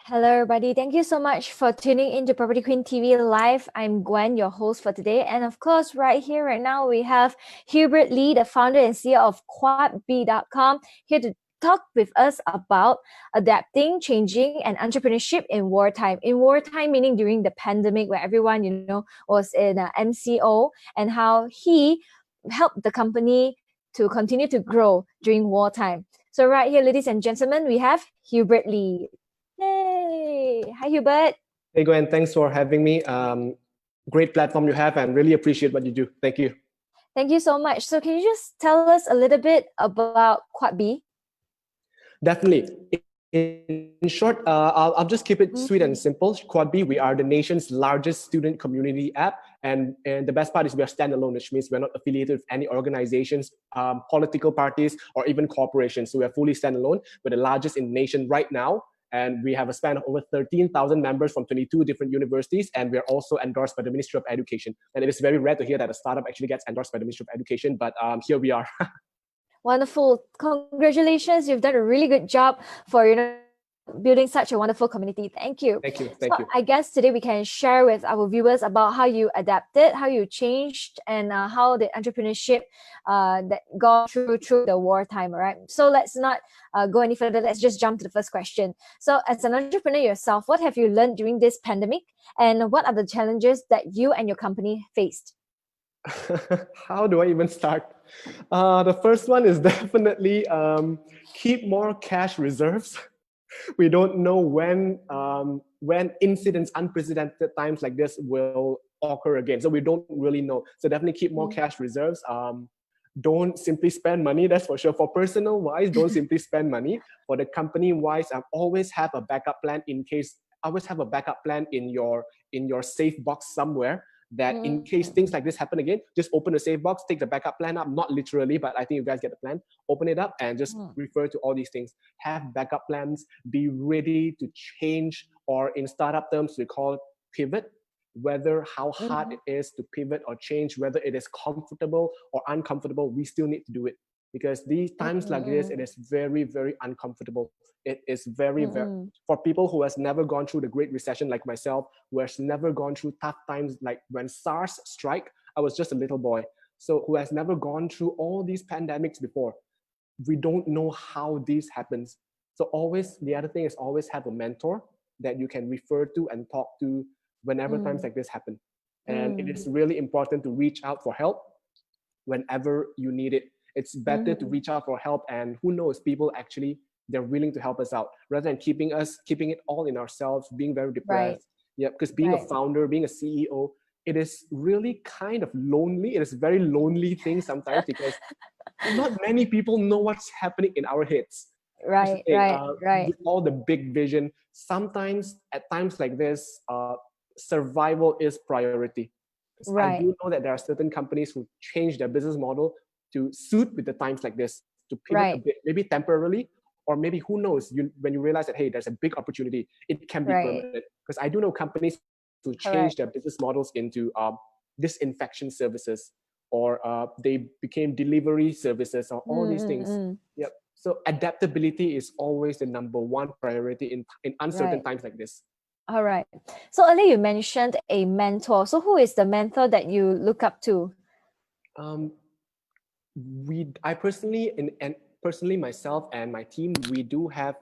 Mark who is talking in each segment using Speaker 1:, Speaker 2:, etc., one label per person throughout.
Speaker 1: Hello, everybody. Thank you so much for tuning into Property Queen TV Live. I'm Gwen, your host for today. And of course, right here, right now, we have Hubert Lee, the founder and CEO of QuadB.com, here to talk with us about adapting, changing, and entrepreneurship in wartime. In wartime, meaning during the pandemic where everyone, was in MCO, and how he helped the company to continue to grow during wartime. So right here, ladies and gentlemen, we have Hubert Lee. Hey, hi Hubert.
Speaker 2: Hey Gwen, thanks for having me. Great platform you have and really appreciate what you do. Thank you.
Speaker 1: Thank you so much. So can you just tell us a little bit about QuadB?
Speaker 2: Definitely. In short, I'll just keep it sweet and simple. QuadB, we are the nation's largest student community app. And the best part is we are standalone, which means we're not affiliated with any organizations, political parties, or even corporations. So we are fully standalone. We're the largest in the nation right now. And we have a span of over 13,000 members from 22 different universities. And we're also endorsed by the Ministry of Education. And it is very rare to hear that a startup actually gets endorsed by the Ministry of Education. But here we are.
Speaker 1: Wonderful. Congratulations. You've done a really good job for, building such a wonderful community. Thank you.
Speaker 2: Thank you.
Speaker 1: I guess today we can share with our viewers about how you adapted, how you changed, and how the entrepreneurship that got through the wartime, right? So let's not go any further. Let's just jump to the first question. So as an entrepreneur yourself, what have you learned during this pandemic? And what are the challenges that you and your company faced?
Speaker 2: How do I even start? The first one is definitely keep more cash reserves. We don't know when incidents, unprecedented times like this will occur again. So we don't really know. So definitely keep more cash reserves. Don't simply spend money, that's for sure. For personal wise, don't simply spend money. For the company wise, always have a backup plan in case. Always have a backup plan in your safe box somewhere. That in case things like this happen again, just open the safe box, take the backup plan up, not literally, but I think you guys get the plan. Open it up and just refer to all these things. Have backup plans, be ready to change, or in startup terms, we call it pivot. Whether how hard it is to pivot or change, whether it is comfortable or uncomfortable, we still need to do it. Because these times like this, it is very, very uncomfortable. It is very, very, for people who has never gone through the Great Recession like myself, who has never gone through tough times like when SARS strike, I was just a little boy. So who has never gone through all these pandemics before, we don't know how this happens. So always, the other thing is always have a mentor that you can refer to and talk to whenever times like this happen. And it is really important to reach out for help whenever you need it. It's better to reach out for help, and who knows, people actually, they're willing to help us out rather than keeping it all in ourselves, being very depressed.
Speaker 1: Right.
Speaker 2: Yeah, because being a founder, being a CEO, it is really kind of lonely. It is a very lonely thing sometimes because not many people know what's happening in our heads.
Speaker 1: Right.
Speaker 2: With all the big vision, sometimes at times like this, survival is priority.
Speaker 1: Right.
Speaker 2: I do know that there are certain companies who change their business model to suit with the times like this, to pivot a bit, maybe temporarily, or maybe who knows, when you realize that, hey, there's a big opportunity, it can be permanent. Because I do know companies who change their business models into disinfection services, or they became delivery services, or all these things. Yep. So adaptability is always the number one priority in uncertain times like this.
Speaker 1: All right. So earlier you mentioned a mentor. So who is the mentor that you look up to?
Speaker 2: I personally, and personally myself and my team, we do have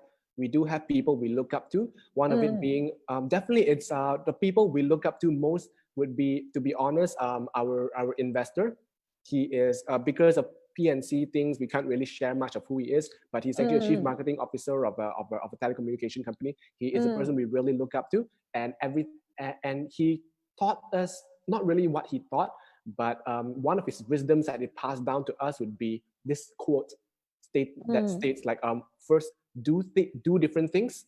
Speaker 2: people we look up to. One of it being definitely it's the people we look up to most would be, to be honest, our investor. He is because of PNC things, we can't really share much of who he is, but he's actually a chief marketing officer of a telecommunication company. He is a person we really look up to, and he taught us not really what he taught, but one of his wisdoms that he passed down to us would be this quote that states like, first, do different things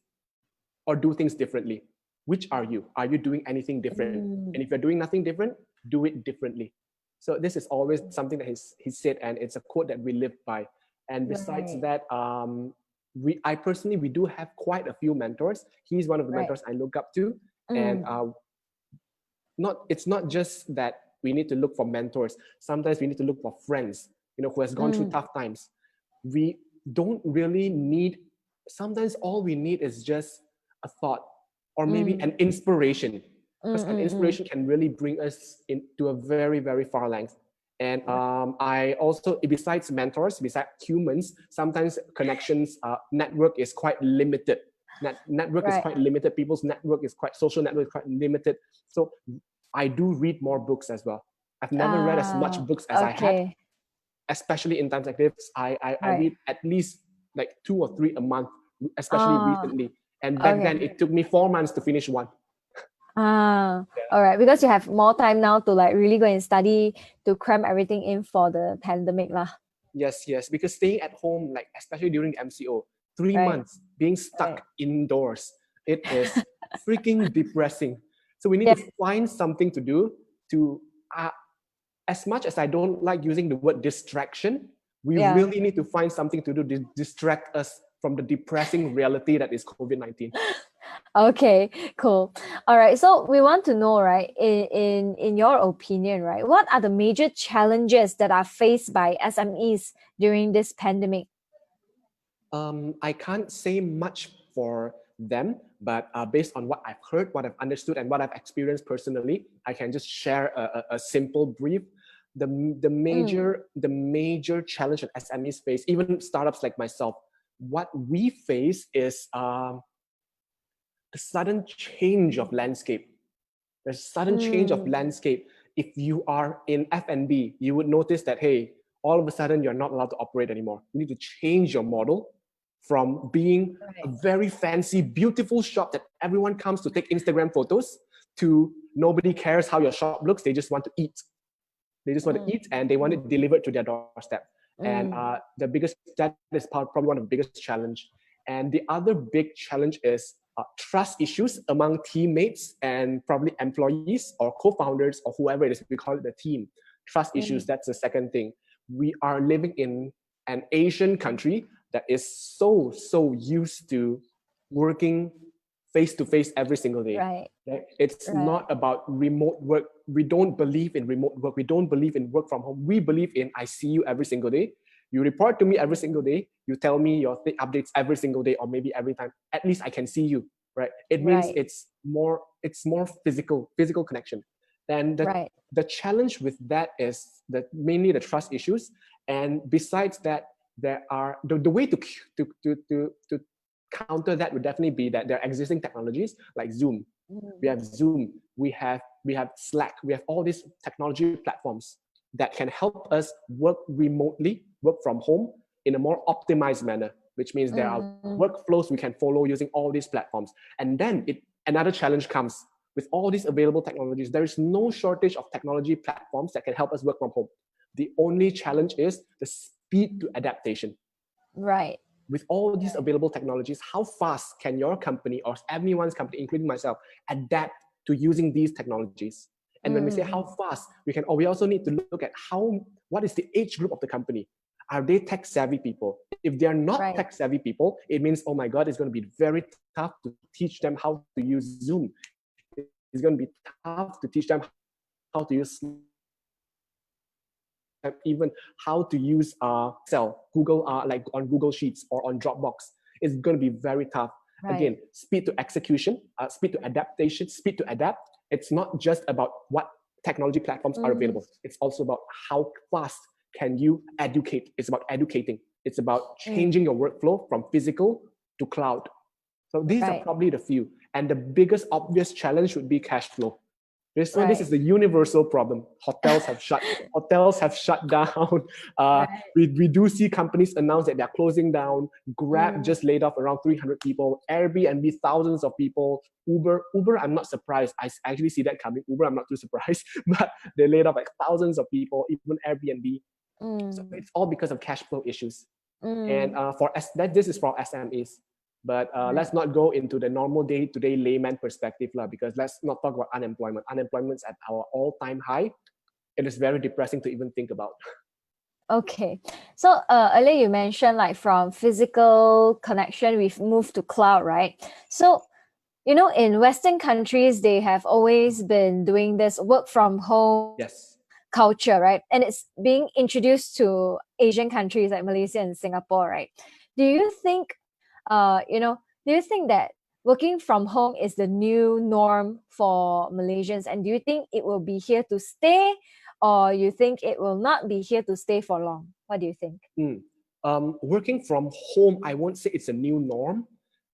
Speaker 2: or do things differently. Which are you? Are you doing anything different? And if you're doing nothing different, do it differently. So this is always something that he said, and it's a quote that we live by. And besides that, I personally, we do have quite a few mentors. He's one of the mentors I look up to. And it's not just that we need to look for mentors. Sometimes we need to look for friends, who has gone through tough times. we don't really need, sometimes all we need is just a thought or maybe an inspiration, because an inspiration can really bring us into a very, very far length. And I also, besides mentors, besides humans, sometimes connections, network is quite limited. Network is
Speaker 1: Right.
Speaker 2: quite limited. People's network is quite, social network is quite limited. So I do read more books as well. I've never read as much books as I had,
Speaker 1: Okay.
Speaker 2: especially in times like this. I
Speaker 1: Right.
Speaker 2: read at least like 2 or 3 a month, especially
Speaker 1: Ah,
Speaker 2: recently. And back then,
Speaker 1: okay.
Speaker 2: it took me 4 months to finish one.
Speaker 1: Ah,
Speaker 2: Yeah.
Speaker 1: all right. Because you have more time now to like really go and study to cram everything in for the pandemic lah.
Speaker 2: Yes, yes. Because staying at home, like especially during MCO, three
Speaker 1: Right.
Speaker 2: months being
Speaker 1: Right.
Speaker 2: stuck indoors, it is freaking depressing. So we need
Speaker 1: Yeah.
Speaker 2: to find something to do to, as much as I don't like using the word distraction, we
Speaker 1: Yeah.
Speaker 2: really need to find something to do to distract us from the depressing reality that is COVID-19.
Speaker 1: Okay, cool. All right. So we want to know, right, in your opinion, right, what are the major challenges that are faced by SMEs during this pandemic?
Speaker 2: I can't say much for them, but based on what I've heard, what I've understood, and what I've experienced personally, I can just share a simple brief. The major challenge that SMEs face, even startups like myself, what we face is the sudden change of landscape. There's sudden change of landscape. If you are in F&B, you would notice that, hey, all of a sudden you're not allowed to operate anymore. You need to change your model from being a very fancy, beautiful shop that everyone comes to take Instagram photos to nobody cares how your shop looks. They just want to eat. They just want to eat, and they want it delivered to their doorstep. And that is probably one of the biggest challenge. And the other big challenge is trust issues among teammates and probably employees or co-founders or whoever it is. We call it the team. Trust issues, that's the second thing. We are living in an Asian country that is so used to working face to face every single day.
Speaker 1: Right.
Speaker 2: Right? It's
Speaker 1: Right.
Speaker 2: not about remote work. We don't believe in remote work. We don't believe in work from home. We believe in I see you every single day. You report to me every single day. You tell me your updates every single day, or maybe every time. At least I can see you. Right? It means
Speaker 1: Right.
Speaker 2: it's more physical connection. And the challenge with that is that mainly the trust issues. And besides that, there are the way to counter that would definitely be that there are existing technologies like Zoom. We have Zoom, we have Slack, we have all these technology platforms that can help us work remotely, work from home in a more optimized manner, which means there are workflows we can follow using all these platforms. And then another challenge comes with all these available technologies. There is no shortage of technology platforms that can help us work from home. The only challenge is the speed to adaptation.
Speaker 1: Right.
Speaker 2: With all these available technologies, how fast can your company or anyone's company, including myself, adapt to using these technologies? And when we say how fast, we also need to look at what is the age group of the company? Are they tech savvy people? If they are not tech savvy people, it means, oh my God, it's going to be very tough to teach them how to use Zoom. It's going to be tough to teach them how to use even how to use Excel, Google, like on Google Sheets or on Dropbox. It's going to be very tough.
Speaker 1: Right.
Speaker 2: Again, speed to execution, speed to adaptation, speed to adapt. It's not just about what technology platforms are available. It's also about how fast can you educate. It's about educating. It's about changing your workflow from physical to cloud. So these are probably the few. And the biggest obvious challenge would be cash flow. This is the universal problem. Hotels have shut down. We do see companies announce that they're closing down. Grab just laid off around 300 people. Airbnb, thousands of people. Uber, I'm not surprised. I actually see that coming. Uber, I'm not too surprised. But they laid off like thousands of people, even Airbnb. So it's all because of cash flow issues. And this is for SMEs. But let's not go into the normal day-to-day layman perspective, because let's not talk about unemployment. Unemployment's at our all-time high. It is very depressing to even think about.
Speaker 1: Okay. So earlier you mentioned like from physical connection, we've moved to cloud, right? So, in Western countries, they have always been doing this work from home.
Speaker 2: Yes.
Speaker 1: culture, right? And it's being introduced to Asian countries like Malaysia and Singapore, right? Do you think, do you think that working from home is the new norm for Malaysians? And do you think it will be here to stay, or you think it will not be here to stay for long? What do you think?
Speaker 2: Working from home, I won't say it's a new norm.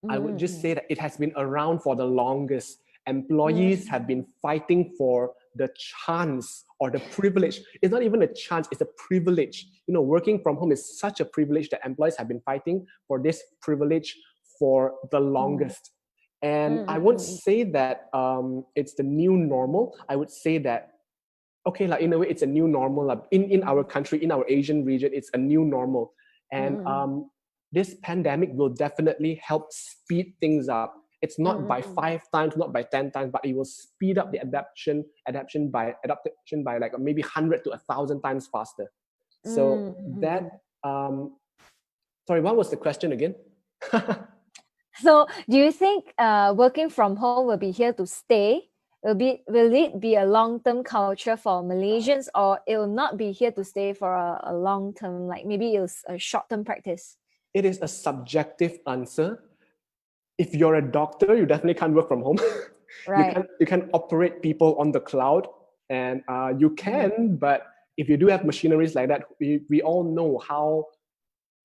Speaker 2: I would just
Speaker 1: Mm,
Speaker 2: say that it has been around for the longest. Employees have
Speaker 1: mm,
Speaker 2: been fighting for the chance or the privilege. It's not even a chance, it's a privilege. Working from home is such a privilege that employees have been fighting for this privilege for the
Speaker 1: mm,
Speaker 2: longest. And I
Speaker 1: mm,
Speaker 2: won't
Speaker 1: mm,
Speaker 2: say that it's the new normal. I would say that, okay, like in a way, it's a new normal. Like in our country, in our Asian region, it's a new normal. And
Speaker 1: mm,
Speaker 2: this pandemic will definitely help speed things up. It's
Speaker 1: mm,
Speaker 2: not
Speaker 1: mm,
Speaker 2: by
Speaker 1: mm,
Speaker 2: 5 times, not by 10 times, but it will speed up the adaptation by like maybe 100 to 1,000 times faster. So
Speaker 1: mm, mm,
Speaker 2: that
Speaker 1: mm.
Speaker 2: sorry, what was the question again?
Speaker 1: So, do you think working from home will be here to stay? Will it be a long-term culture for Malaysians, or it will not be here to stay for a long term, like maybe it's a short-term practice?
Speaker 2: It is a subjective answer. If you're a doctor, you definitely can't work from home.
Speaker 1: Right.
Speaker 2: You can operate people on the cloud, and you
Speaker 1: Mm,
Speaker 2: can. But if you do have machineries like that, we all know how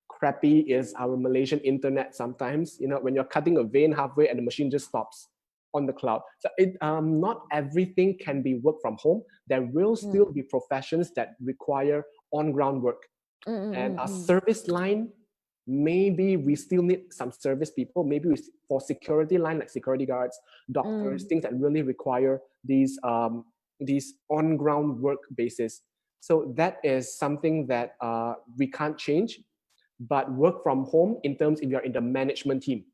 Speaker 2: crappy is our Malaysian internet sometimes. When you're cutting a vein halfway and the machine just stops on the cloud. So not everything can be work from home. There will
Speaker 1: mm,
Speaker 2: still be professions that require on-ground work.
Speaker 1: mm,
Speaker 2: And
Speaker 1: mm,
Speaker 2: a
Speaker 1: mm,
Speaker 2: service line, maybe we still need some service people. Maybe for security line, like security guards, doctors,
Speaker 1: mm,
Speaker 2: things that really require these on-ground work basis. So that is something that we can't change. But work from home, in terms if you're in the management team,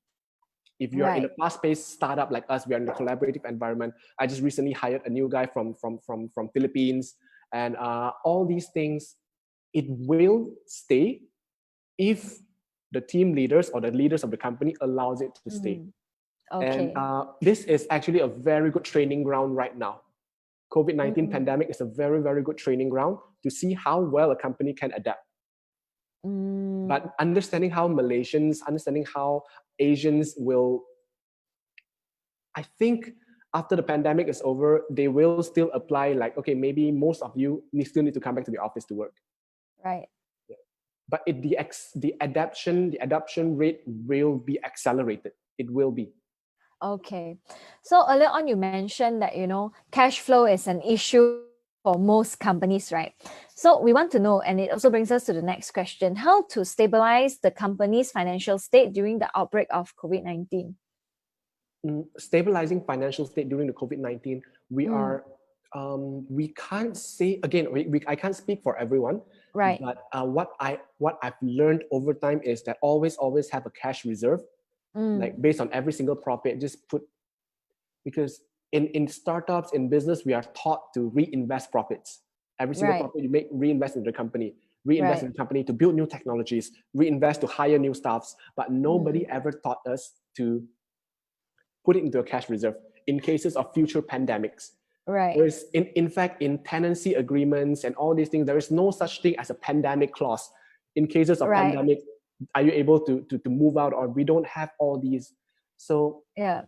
Speaker 2: if you're in a
Speaker 1: right.
Speaker 2: fast-paced startup like us, we are in a collaborative environment. I just recently hired a new guy from Philippines, and all these things, it will stay if the team leaders or the leaders of the company allows it to stay.
Speaker 1: Mm,
Speaker 2: And
Speaker 1: okay.
Speaker 2: this is actually a very good training ground right now. COVID-19
Speaker 1: Mm,
Speaker 2: pandemic is a very, very good training ground to see how well a company can adapt.
Speaker 1: mm,
Speaker 2: But understanding how Malaysians, understanding how Asians will, I think after the pandemic is over, they will still apply like, okay, maybe most of you still need to come back to the office to work.
Speaker 1: right.
Speaker 2: But the adoption rate will be accelerated. It will be.
Speaker 1: Okay. So earlier on, you mentioned that, cash flow is an issue for most companies, right? So we want to know, and it also brings us to the next question, how to stabilize the company's financial state during the outbreak of COVID-19?
Speaker 2: Stabilizing financial state during the COVID-19,
Speaker 1: Mm,
Speaker 2: we can't say, again, I can't speak for everyone,
Speaker 1: right.
Speaker 2: but what I've learned over time is that always have a cash reserve, like
Speaker 1: Mm,
Speaker 2: based on every single profit, just put, because in startups, in business, we are taught to reinvest profits. Every single
Speaker 1: right.
Speaker 2: profit you make, reinvest in the company, reinvest in
Speaker 1: Right.
Speaker 2: the company to build new technologies, reinvest to hire new staffs. But nobody
Speaker 1: Mm,
Speaker 2: ever taught us to put it into a cash reserve in cases of future pandemics. There
Speaker 1: right.
Speaker 2: is, in fact, in tenancy agreements and all these things, there is no such thing as a pandemic clause. In cases of
Speaker 1: Right.
Speaker 2: pandemic, are you able to move out, or we don't have all these. So
Speaker 1: Yeah.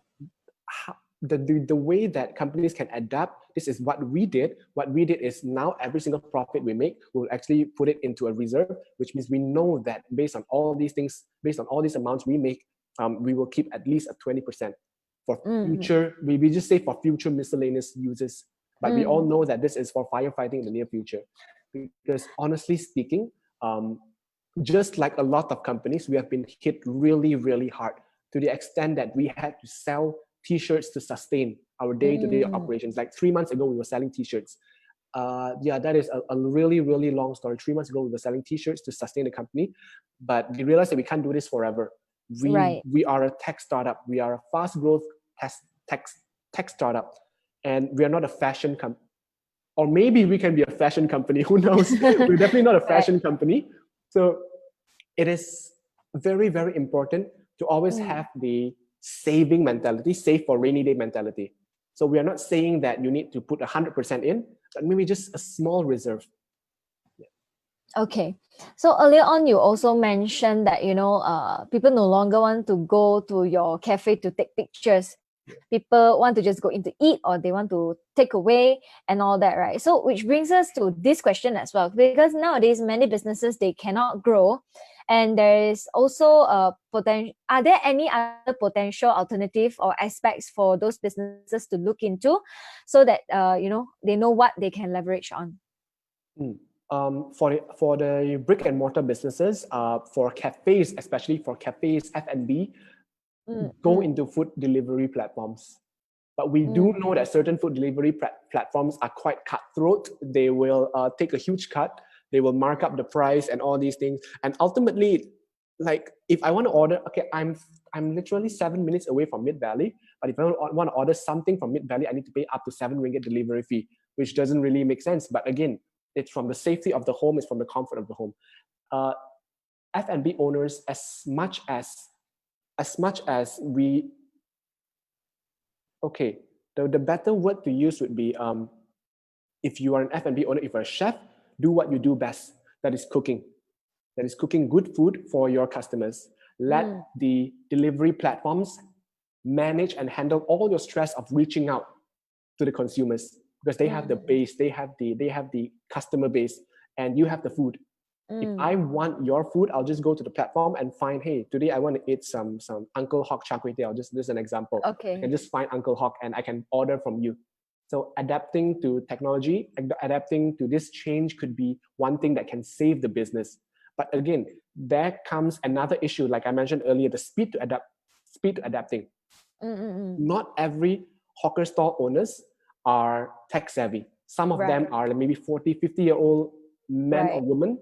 Speaker 2: the way that companies can adapt, this is what we did. What we did is now every single profit we make, we'll actually put it into a reserve, which means we know that based on all these things, based on all these amounts we make, we will keep at least a 20% for
Speaker 1: Mm,
Speaker 2: future, we just say for future miscellaneous uses. But we all
Speaker 1: mm,
Speaker 2: know that this is for firefighting in the near future. Because honestly speaking, just like a lot of companies, we have been hit really, really hard, to the extent that we had to sell t-shirts to sustain our day-to-day
Speaker 1: mm,
Speaker 2: operations. Like 3 months ago, we were selling t-shirts. Yeah, that is a really, really long story. 3 months ago, we were selling t-shirts to sustain the company, but we realized that we can't do this forever.
Speaker 1: right.
Speaker 2: We are a tech startup. We are a fast growth tech startup, and we are not a fashion company. Or maybe we can be a fashion company. Who knows? We're definitely not a
Speaker 1: Right.
Speaker 2: fashion company. So it is very, very important to always
Speaker 1: Mm,
Speaker 2: have the saving mentality, save for rainy day mentality. So we are not saying that you need to put 100% in, but maybe just a small reserve.
Speaker 1: Okay. So earlier on, you also mentioned that, people no longer want to go to your cafe to take pictures. People want to just go in to eat, or they want to take away and all that, right? So which brings us to this question as well, because nowadays many businesses, they cannot grow. And there is also a potential. Are there any other potential alternative or aspects for those businesses to look into, so that they know what they can leverage on?
Speaker 2: For the brick and mortar businesses, for cafes, especially for cafes, F&B, go into food delivery platforms. But we do know that certain food delivery platforms are quite cutthroat. They will take a huge cut. They will mark up the price and all these things. And ultimately, like if I want to order, okay, I'm literally 7 minutes away from Mid Valley. But if I want to order something from Mid Valley, I need to pay up to 7 ringgit delivery fee, which doesn't really make sense. But again, it's from the safety of the home, it's from the comfort of the home. F&B owners, as much as we, okay, the better word to use would be, if you are an F&B owner, if you're a chef, do what you do best. That is cooking. That is cooking good food for your customers. Let the delivery platforms manage and handle all your stress of reaching out to the consumers, because they have the base, they have the customer base, and you have the food. If I want your food, I'll just go to the platform and find, hey, today I want to eat some Uncle Hock char kway teow. Just this is an example.
Speaker 1: Okay.
Speaker 2: I can just find Uncle Hock and I can order from you. So adapting to technology, adapting to this change could be one thing that can save the business. But again, there comes another issue, like I mentioned earlier, the speed to adapting. Not every hawker stall owners are tech savvy. Some of them are maybe 40, 50-year-old men or women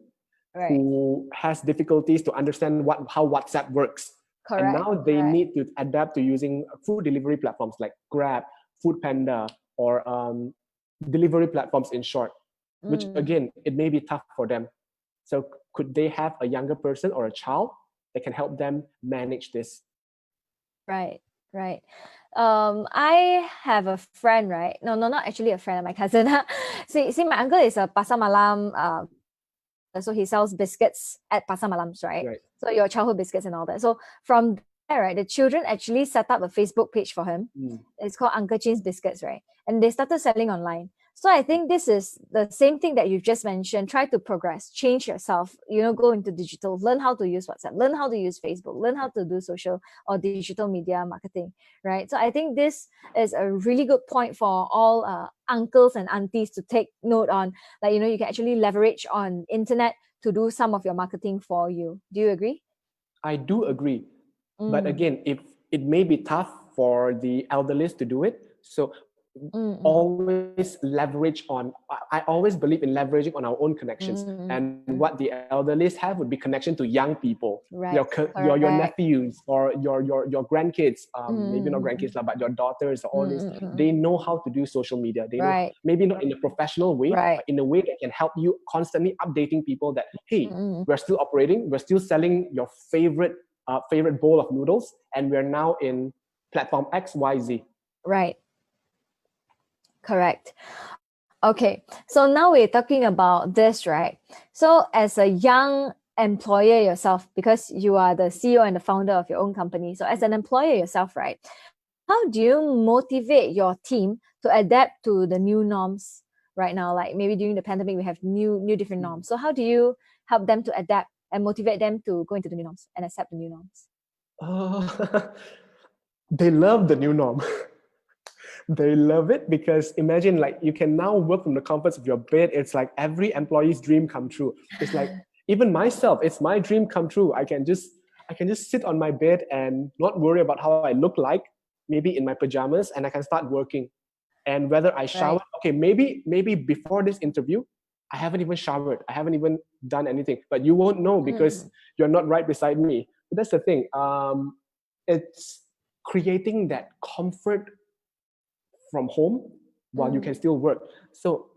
Speaker 2: who has difficulties to understand how WhatsApp works.
Speaker 1: Correct.
Speaker 2: And now they need to adapt to using food delivery platforms like Grab, Food Panda, or delivery platforms in short, which again, it may be tough for them. So could they have a younger person or a child that can help them manage this?
Speaker 1: Right. I have a friend, right? No, not actually a friend, my cousin. See, my uncle is a Pasar Malam. So he sells biscuits at Pasar Malams, right? So your childhood biscuits and all that. So from there, right, the children actually set up a Facebook page for him. It's called Uncle Chin's Biscuits, right? And they started selling online. So I think this is the same thing that you just mentioned. Try to progress, change yourself, go into digital, learn how to use WhatsApp, learn how to use Facebook, learn how to do social or digital media marketing, right? So I think this is a really good point for all uncles and aunties to take note on. Like, you can actually leverage on internet to do some of your marketing for you. Do you agree?
Speaker 2: I do agree. But again, if it may be tough for the elderly to do it, so always leverage on, I always believe in leveraging on our own connections. And what the elderly have would be connection to young people, your nephews or your grandkids, maybe not grandkids, but your daughters, all this. They know how to do social media. They know, maybe not in a professional way, but in a way that can help you constantly updating people that, hey, we're still operating, we're still selling your favorite bowl of noodles, and we're now in platform XYZ.
Speaker 1: Right. Correct. Okay, so now we're talking about this, right? So as a young employer yourself, because you are the CEO and the founder of your own company, so as an employer yourself, right, how do you motivate your team to adapt to the new norms right now? Like maybe during the pandemic, we have new different norms. So how do you help them to adapt and motivate them to go into the new norms and accept the new norms?
Speaker 2: They love the new norm. They love it because imagine, like, you can now work from the comforts of your bed. It's like every employee's dream come true. It's like even myself, it's my dream come true. I can just sit on my bed and not worry about how I look like, maybe in my pajamas, and I can start working. And whether I shower, okay, maybe before this interview, I haven't even showered. I haven't even done anything. But you won't know because you're not right beside me. But that's the thing. It's creating that comfort from home while you can still work. So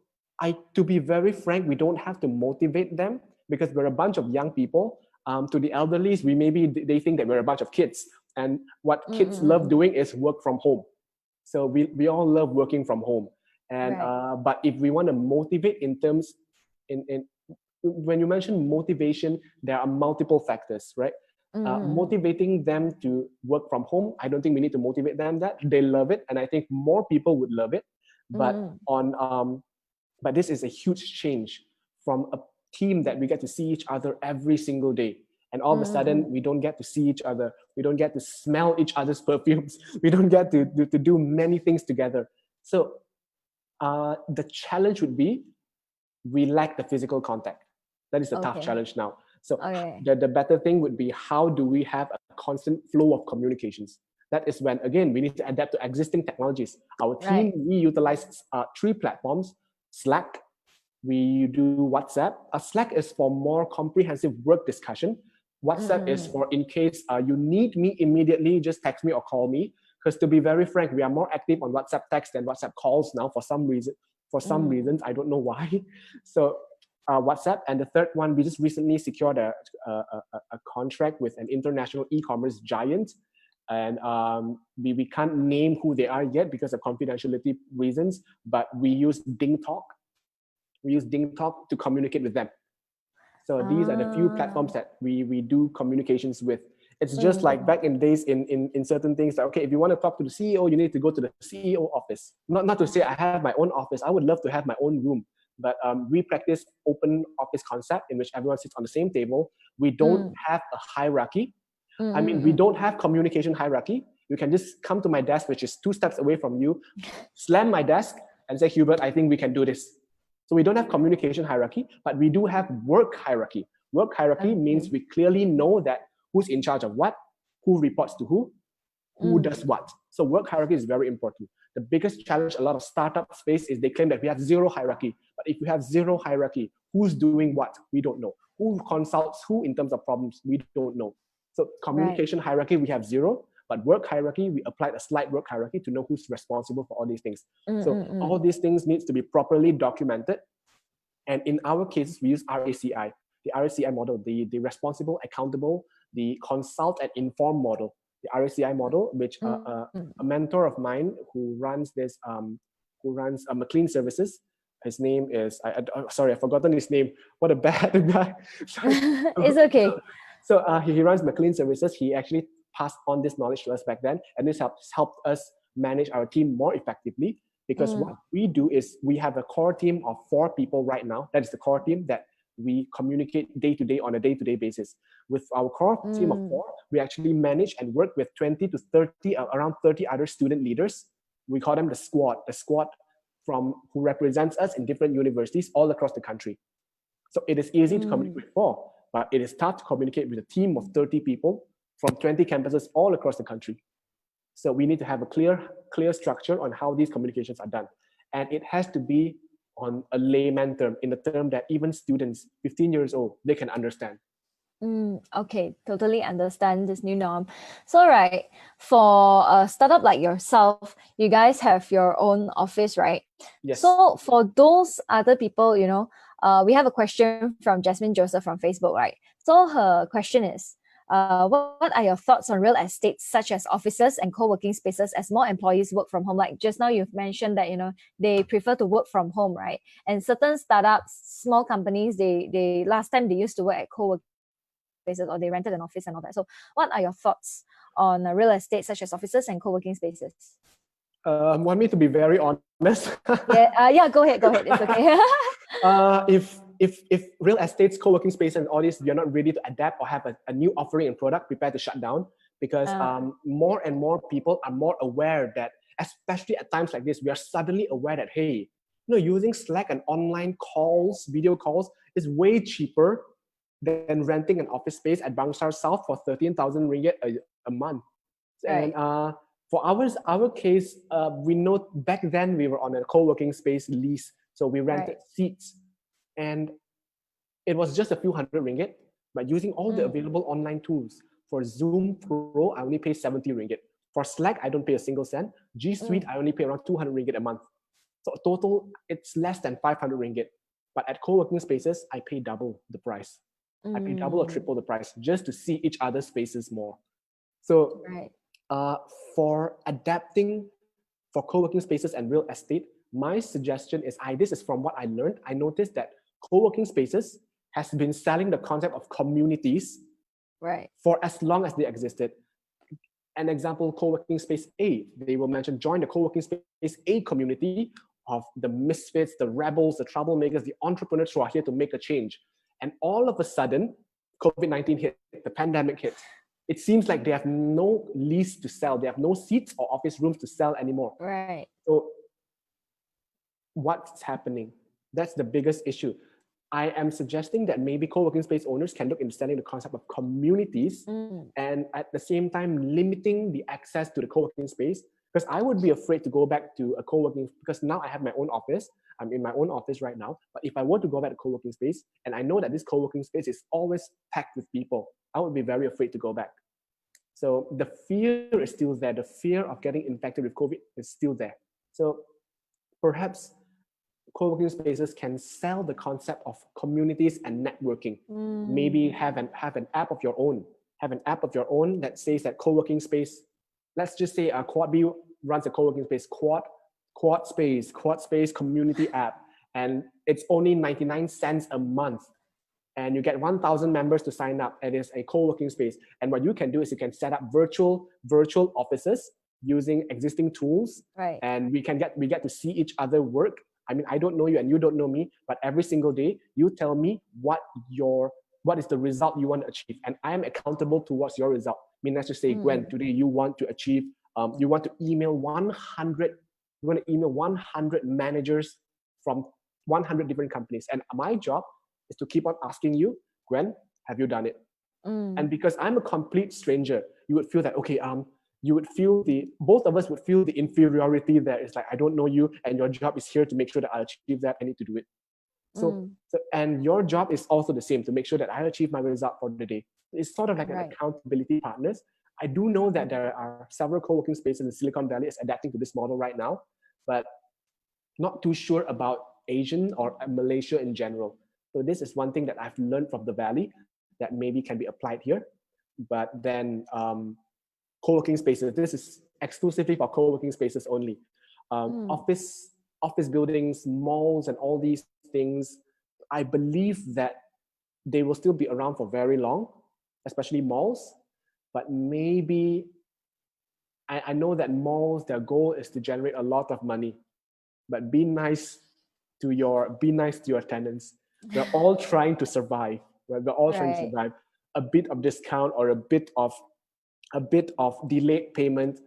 Speaker 2: to be very frank, we don't have to motivate them because we're a bunch of young people. To the elderly, they think that we're a bunch of kids. And what kids love doing is work from home. So we all love working from home. And
Speaker 1: Right.
Speaker 2: but if we want to motivate in terms in when you mention motivation, there are multiple factors, right?
Speaker 1: Mm-hmm.
Speaker 2: Motivating them to work from home, I don't think we need to motivate them that they love it, and I think more people would love it. But
Speaker 1: Mm-hmm.
Speaker 2: on but this is a huge change from a team that we get to see each other every single day, and all of a
Speaker 1: Mm-hmm.
Speaker 2: sudden we don't get to see each other, we don't get to smell each other's perfumes, we don't get to do many things together. So the challenge would be we lack the physical contact. That is the tough
Speaker 1: Okay.
Speaker 2: challenge now. So
Speaker 1: Okay.
Speaker 2: the better thing would be, how do we have a constant flow of communications? That is when, again, we need to adapt to existing technologies. Our team,
Speaker 1: Right.
Speaker 2: we utilize 3 platforms: Slack, we do WhatsApp. Slack is for more comprehensive work discussion. WhatsApp is
Speaker 1: Mm-hmm.
Speaker 2: for in case you need me immediately, just text me or call me. Because to be very frank, we are more active on WhatsApp text than WhatsApp calls now for some reason. For some
Speaker 1: Mm.
Speaker 2: reasons, I don't know why. So WhatsApp, and the third one, we just recently secured a contract with an international e-commerce giant, and we can't name who they are yet because of confidentiality reasons. But we use Ding Talk to communicate with them. So these are the few platforms
Speaker 1: Ah.
Speaker 2: that we do communications with. It's just like
Speaker 1: Mm.
Speaker 2: back in days in certain things that, okay, if you want to talk to the CEO, you need to go to the CEO office. Not to say I have my own office. I would love to have my own room. But we practice open office concept in which everyone sits on the same table. We don't
Speaker 1: Mm.
Speaker 2: have a hierarchy. I mean, we
Speaker 1: Mm.
Speaker 2: don't have communication hierarchy. You can just come to my desk, which is 2 steps away from you, slam my desk and say, Hubert, I think we can do this. So we don't have communication hierarchy, but we do have work hierarchy. Work hierarchy means
Speaker 1: Okay.
Speaker 2: we clearly know that who's in charge of what, who reports to who
Speaker 1: Mm.
Speaker 2: does what. So work hierarchy is very important. The biggest challenge a lot of startups face is they claim that we have zero hierarchy. But if you have zero hierarchy, who's doing what? We don't know. Who consults who in terms of problems? We don't know. So
Speaker 1: Right.
Speaker 2: communication hierarchy, we have zero. But work hierarchy, we applied a slight work hierarchy to know who's responsible for all these things.
Speaker 1: Mm.
Speaker 2: So all
Speaker 1: Mm.
Speaker 2: these things needs to be properly documented. And in our cases, we use RACI, the RACI model, the responsible, accountable, the consult and inform model. The RACI model, which
Speaker 1: Mm.
Speaker 2: a mentor of mine who runs McLean Services, his name is, sorry, I've forgotten his name. What a bad guy. Sorry.
Speaker 1: It's okay.
Speaker 2: So he runs McLean Services. He actually passed on this knowledge to us back then, and this helped us manage our team more effectively. Because
Speaker 1: Mm.
Speaker 2: what we do is we have a core team of 4 people right now. That is the core team that we communicate day to day on a day-to-day basis. With our core team of
Speaker 1: Mm.
Speaker 2: 4, we actually manage and work with 20 to 30, around 30 other student leaders. We call them the squad from who represents us in different universities all across the country. So it is easy to communicate
Speaker 1: Mm.
Speaker 2: with 4, but it is tough to communicate with a team of 30 people from 20 campuses all across the country. So we need to have a clear structure on how these communications are done. And it has to be on a layman term, in the term that even students, 15 years old, they can understand.
Speaker 1: Okay, totally understand this new norm. So, right, for a startup like yourself, you guys have your own office, right?
Speaker 2: Yes.
Speaker 1: So, for those other people, we have a question from Jasmine Joseph from Facebook, right? So, her question is, what are your thoughts on real estate, such as offices and co-working spaces, as more employees work from home? Like just now, you've mentioned that they prefer to work from home, right? And certain startups, small companies, they last time they used to work at co-working spaces, or they rented an office and all that. So what are your thoughts on real estate such as offices and co-working spaces?
Speaker 2: Want me to be very honest?
Speaker 1: Yeah, go ahead, it's okay.
Speaker 2: If real estate's co-working space and all this, you're not ready to adapt or have a new offering and product, prepare to shut down. Because more and more people are more aware that, especially at times like this, we are suddenly aware that, hey, using Slack and online calls, video calls, is way cheaper than renting an office space at Bangsar South for 13,000 ringgit a month. And
Speaker 1: Right.
Speaker 2: for our case, we know back then we were on a co-working space lease, so we rented
Speaker 1: Right.
Speaker 2: seats, and it was just a few hundred ringgit. But using all the available online tools, for Zoom Pro, I only pay 70 ringgit. For Slack, I don't pay a single cent. G Suite, I only pay around 200 ringgit a month. So total, it's less than 500 ringgit. But at co-working spaces, I pay double the price. I pay double or triple the price just to see each other's spaces more. So
Speaker 1: Right.
Speaker 2: for adapting for co-working spaces and real estate, my suggestion is, this is from what I learned. I noticed that co-working spaces has been selling the concept of communities
Speaker 1: Right.
Speaker 2: for as long as they existed. An example, co-working space A, they will mention, join the co-working space A community of the misfits, the rebels, the troublemakers, the entrepreneurs who are here to make a change. And all of a sudden, COVID-19 hit, the pandemic hit. It seems like they have no lease to sell. They have no seats or office rooms to sell anymore.
Speaker 1: Right.
Speaker 2: So what's happening? That's the biggest issue. I am suggesting that maybe co-working space owners can look into selling the concept of communities and at the same time limiting the access to the co-working space, because I would be afraid to go back to a co-working, because now I have my own office. I'm in my own office right now. But if I were to go back to co-working space and I know that this co-working space is always packed with people, I would be very afraid to go back. So the fear is still there. The fear of getting infected with COVID is still there. So perhaps co-working spaces can sell the concept of communities and networking. Maybe have an app of your own. Have an app of your own that says that co-working space. Let's just say Quad B runs a co-working space, Quad Space community app, and it's only 99 cents a month. And you get 1,000 members to sign up. It is a co-working space. And what you can do is you can set up virtual offices using existing tools.
Speaker 1: Right.
Speaker 2: And we get to see each other work. I mean, I don't know you and you don't know me, but every single day you tell me what is the result you want to achieve, and I am accountable towards your result. I mean, let's just say, Gwen, today you want to achieve, you want to email 100 managers from 100 different companies, and my job is to keep on asking you, Gwen, have you done it? And because I'm a complete stranger, you would feel that, okay, both of us would feel the inferiority there. It's like, I don't know you, and your job is here to make sure that I achieve that. I need to do it. So and your job is also the same, to make sure that I achieve my result for the day. It's sort of like an accountability partners. I do know that there are several co-working spaces in Silicon Valley is adapting to this model right now, but not too sure about Asian or Malaysia in general. So this is one thing that I've learned from the Valley that maybe can be applied here. But then co-working spaces, this is exclusively for co-working spaces only. Office buildings, malls, and all these things, I believe that they will still be around for very long, especially malls. But maybe, I know that malls, their goal is to generate a lot of money, but be nice to your tenants. We're all trying to survive. Right? We're all trying to survive. A bit of discount or a bit of delayed payment,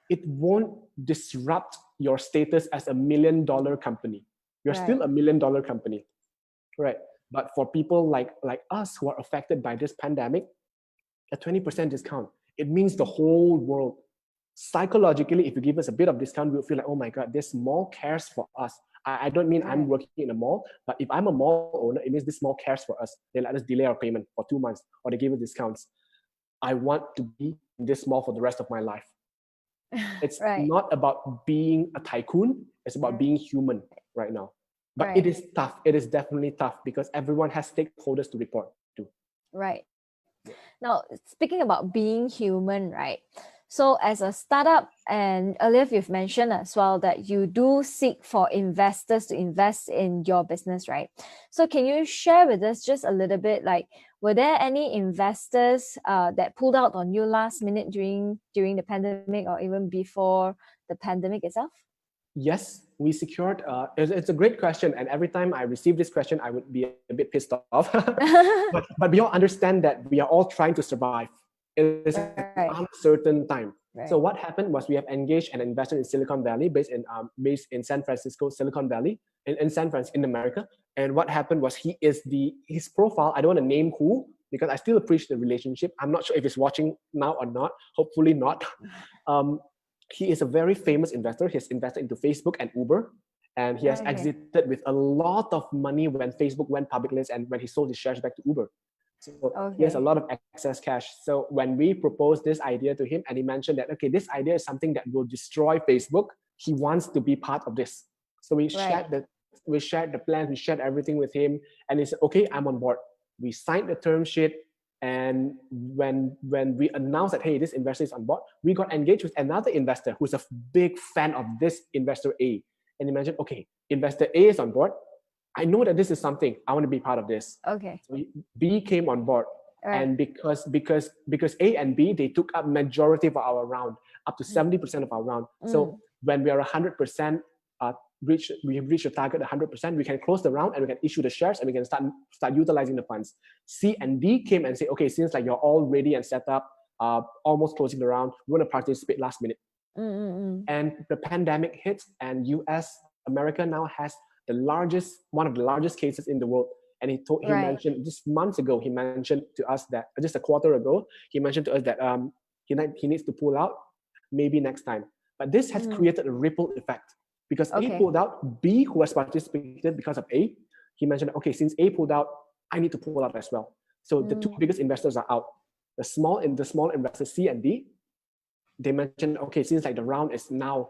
Speaker 2: it won't disrupt your status as $1 million company. You're still $1 million company, right? But for people like us who are affected by this pandemic, a 20% discount, it means the whole world. Psychologically, if you give us a bit of discount, we'll feel like, oh my God, this mall cares for us. I don't mean I'm working in a mall, but if I'm a mall owner, it means this mall cares for us. They let us delay our payment for 2 months, or they give us discounts. I want to be in this mall for the rest of my life. It's not about being a tycoon. It's about being human right now. But it is tough. It is definitely tough because everyone has stakeholders to report to.
Speaker 1: Right. Now, speaking about being human, right? So as a startup, and earlier you've mentioned as well that you do seek for investors to invest in your business, right? So can you share with us just a little bit, like, were there any investors that pulled out on you last minute during the pandemic or even before the pandemic itself?
Speaker 2: Yes, we secured. It's a great question, and every time I receive this question, I would be a bit pissed off. but we all understand that we are all trying to survive. It is an uncertain time. So what happened was we have engaged an investor in Silicon Valley, based in San Francisco, Silicon Valley, in San Francisco, in America. And what happened was his profile. I don't want to name who because I still appreciate the relationship. I'm not sure if he's watching now or not. Hopefully not. He is a very famous investor. He has invested into Facebook and Uber, and he has exited with a lot of money when Facebook went public and when he sold his shares back to Uber. So he has a lot of excess cash. So when we proposed this idea to him, and he mentioned that, okay, this idea is something that will destroy Facebook, he wants to be part of this. So we shared the plans, we shared everything with him, and he said, okay, I'm on board. We signed the term sheet. And when we announced that, hey, this investor is on board, we got engaged with another investor who's a big fan of this investor A. and he mentioned, okay, investor A is on board. I know that this is something I want to be part of this.
Speaker 1: Okay.
Speaker 2: So B came on board.
Speaker 1: Right.
Speaker 2: And because A and B, they took up majority of our round, up to 70% of our round. So when we are 100%, we have reached the target 100%, we can close the round and we can issue the shares and we can start utilizing the funds. C and D came and say, okay, since like you're all ready and set up, almost closing the round, we want to participate last minute. And the pandemic hits, and America now has one of the largest cases in the world. And he mentioned just months ago, he mentioned to us that just a quarter ago, he mentioned to us that he needs to pull out maybe next time. But this has created a ripple effect because A pulled out, B, who has participated because of A, he mentioned, okay, since A pulled out, I need to pull out as well. So the two biggest investors are out. The small investors, C and D, they mentioned, okay, since like the round is now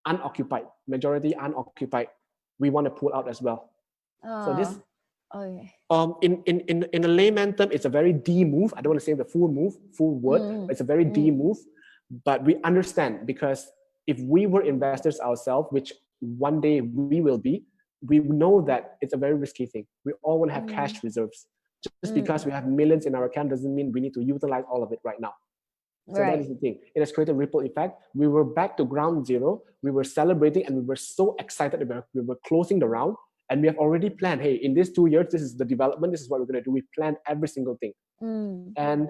Speaker 2: unoccupied, majority unoccupied, we want to pull out as well. So this, in a layman term, it's a very D move. I don't want to say the full word, but it's a very D move. But we understand, because if we were investors ourselves, which one day we will be, we know that it's a very risky thing. We all want to have cash reserves. Just because we have millions in our account doesn't mean we need to utilize all of it right now. So that is the thing. It has created a ripple effect. We were back to ground zero. We were celebrating and we were so excited about we were closing the round. And we have already planned, hey, in these 2 years, this is the development. This is what we're going to do. We planned every single thing. And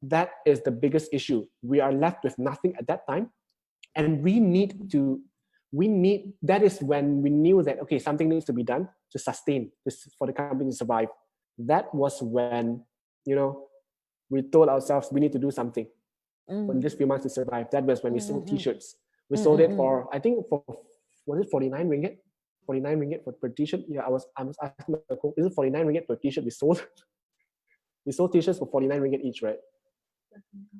Speaker 2: that is the biggest issue. We are left with nothing at that time. And that is when we knew that, okay, something needs to be done to sustain this, for the company to survive. That was when, we told ourselves we need to do something in this few months to survive. That was when we sold t-shirts. We sold it for, I think was it 49 ringgit? 49 ringgit per t-shirt. Yeah, I was asking my co, is it 49 ringgit per t-shirt we sold? We sold t-shirts for 49 ringgit each, right?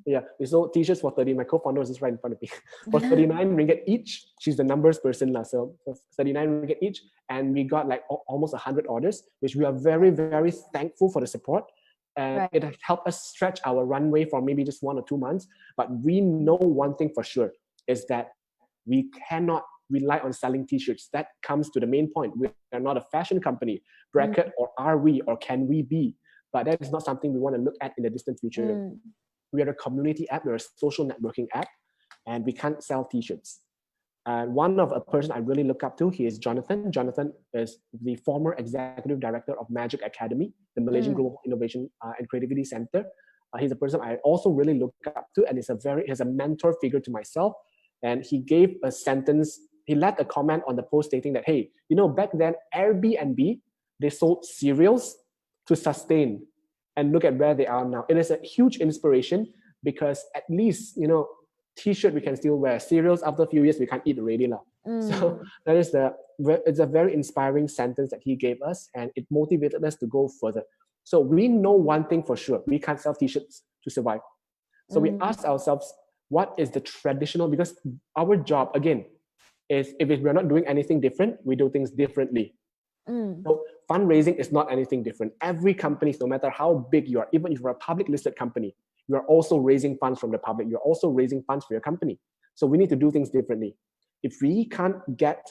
Speaker 2: Yeah, we sold t-shirts for 30. My co-founder was just right in front of me. For 39 ringgit each. She's the numbers person, so for 39 ringgit each. And we got like almost 100 orders, which we are very, very thankful for the support. And it has helped us stretch our runway for maybe just 1 or 2 months. But we know one thing for sure, is that we cannot rely on selling t-shirts. That comes to the main point. We are not a fashion company, bracket, or are we, or can we be? But that is not something we want to look at in the distant future. We are a community app, we're a social networking app, and we can't sell t-shirts. One of a person I really look up to, he is Jonathan. Jonathan is the former executive director of Magic Academy, the Malaysian Global Innovation and Creativity Center. He's a person I also really look up to, and he's a mentor figure to myself. And he gave a sentence, he left a comment on the post stating that, hey, back then Airbnb, they sold cereals to sustain, and look at where they are now. It is a huge inspiration, because at least, t-shirt we can still wear. Cereals, after a few years, we can't eat already. So it's a very inspiring sentence that he gave us, and it motivated us to go further. So we know one thing for sure, we can't sell t-shirts to survive. So we asked ourselves, what is the traditional, because our job, again, is if we're not doing anything different, we do things differently. So fundraising is not anything different. Every company, no matter how big you are, even if you're a public listed company, you're also raising funds from the public. You're also raising funds for your company. So we need to do things differently. If we can't get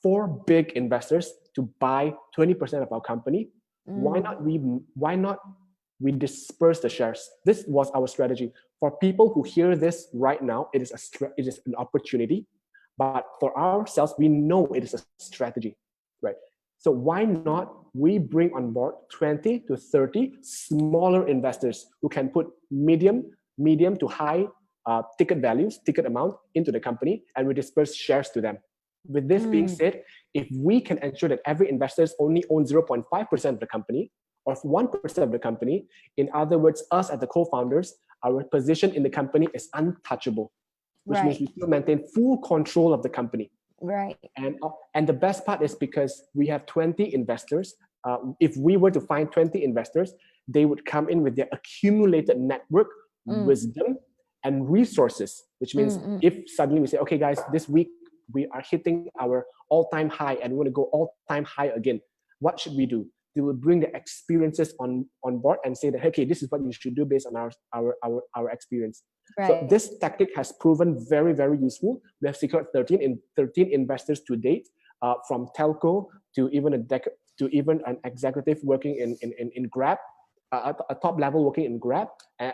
Speaker 2: 4 big investors to buy 20% of our company, why not we disperse the shares? This was our strategy. For people who hear this right now, it is an opportunity. But for ourselves, we know it is a strategy, right? So why not we bring on board 20 to 30 smaller investors who can put medium to high ticket amount into the company, and we disperse shares to them. With this being said, if we can ensure that every investor only owns 0.5% of the company, or 1% of the company, in other words, us as the co-founders, our position in the company is untouchable, which means we still maintain full control of the company.
Speaker 1: Right.
Speaker 2: And the best part is, because we have 20 investors, if we were to find 20 investors, they would come in with their accumulated network, wisdom, and resources, which means if suddenly we say, okay, guys, this week we are hitting our all-time high and we want to go all-time high again, what should we do? they will bring the experiences on board and say that, okay, this is what you should do based on our experience. So
Speaker 1: Right.
Speaker 2: this tactic has proven very, very useful. We have secured 13 investors to date, from telco to even an executive working in Grab, a top level working in Grab,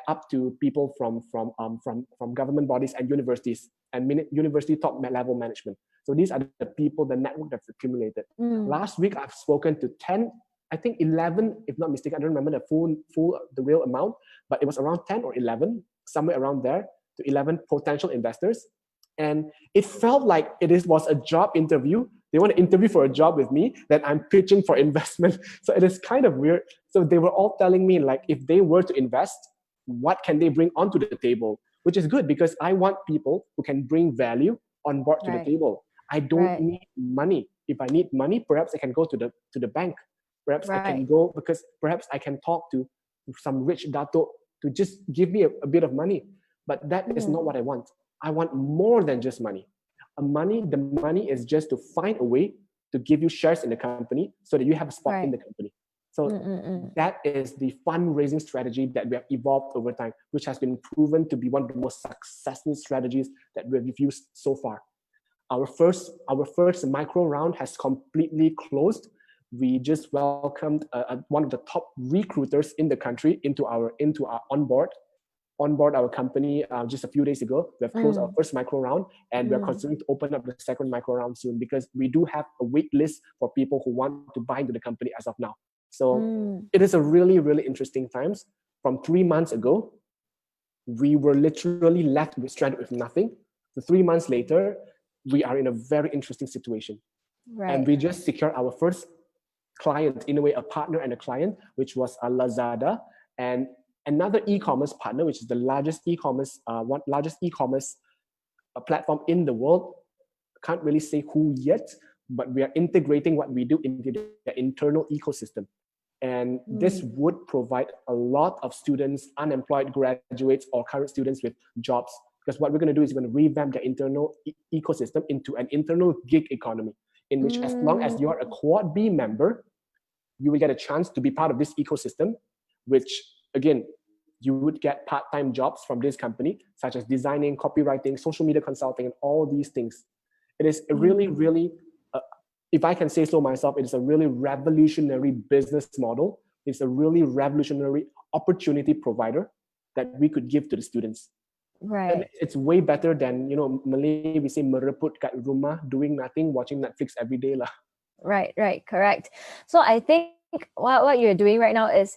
Speaker 2: up to people from government bodies and universities and university top level management. So these are the people, the network that's accumulated. Last week, I've spoken to 10, I think 11, if not mistaken. I don't remember the real amount, but it was around 10 or 11, somewhere around there, to 11 potential investors. And it felt like was a job interview. They want to interview for a job with me, that I'm pitching for investment. So it is kind of weird. So they were all telling me, like, if they were to invest, what can they bring onto the table? Which is good, because I want people who can bring value on board to the table. I don't need money. If I need money, perhaps I can go to the bank. Perhaps I can go, because perhaps I can talk to some rich dato to just give me a bit of money. But that is not what I want. I want more than just money. The money is just to find a way to give you shares in the company so that you have a spot in the company. So that is the fundraising strategy that we have evolved over time, which has been proven to be one of the most successful strategies that we've used so far. Our first micro round has completely closed. We just welcomed one of the top recruiters in the country into our onboard our company just a few days ago. We have closed our first micro round, and we're considering to open up the second micro round soon, because we do have a wait list for people who want to buy into the company as of now. So it is a really, really interesting times. From 3 months ago, we were literally left stranded with nothing. So 3 months later, we are in a very interesting situation. And we just secured our first client, in a way, a partner and a client, which was Lazada, and another e-commerce partner, which is the largest e-commerce platform in the world. Can't really say who yet, but we are integrating what we do into the internal ecosystem. And this would provide a lot of students, unemployed graduates or current students, with jobs. Because what we're going to do is we're going to revamp the internal ecosystem into an internal gig economy, in which, as long as you're a Quad B member, you will get a chance to be part of this ecosystem, which, again, you would get part-time jobs from this company, such as designing, copywriting, social media consulting, and all these things. It is a really, really, if I can say so myself, it is a really revolutionary business model. It's a really revolutionary opportunity provider that we could give to the students. And it's way better than, Malay, we say mereput kat rumah, doing nothing, watching Netflix every day lah.
Speaker 1: Right, correct. So I think what you're doing right now is,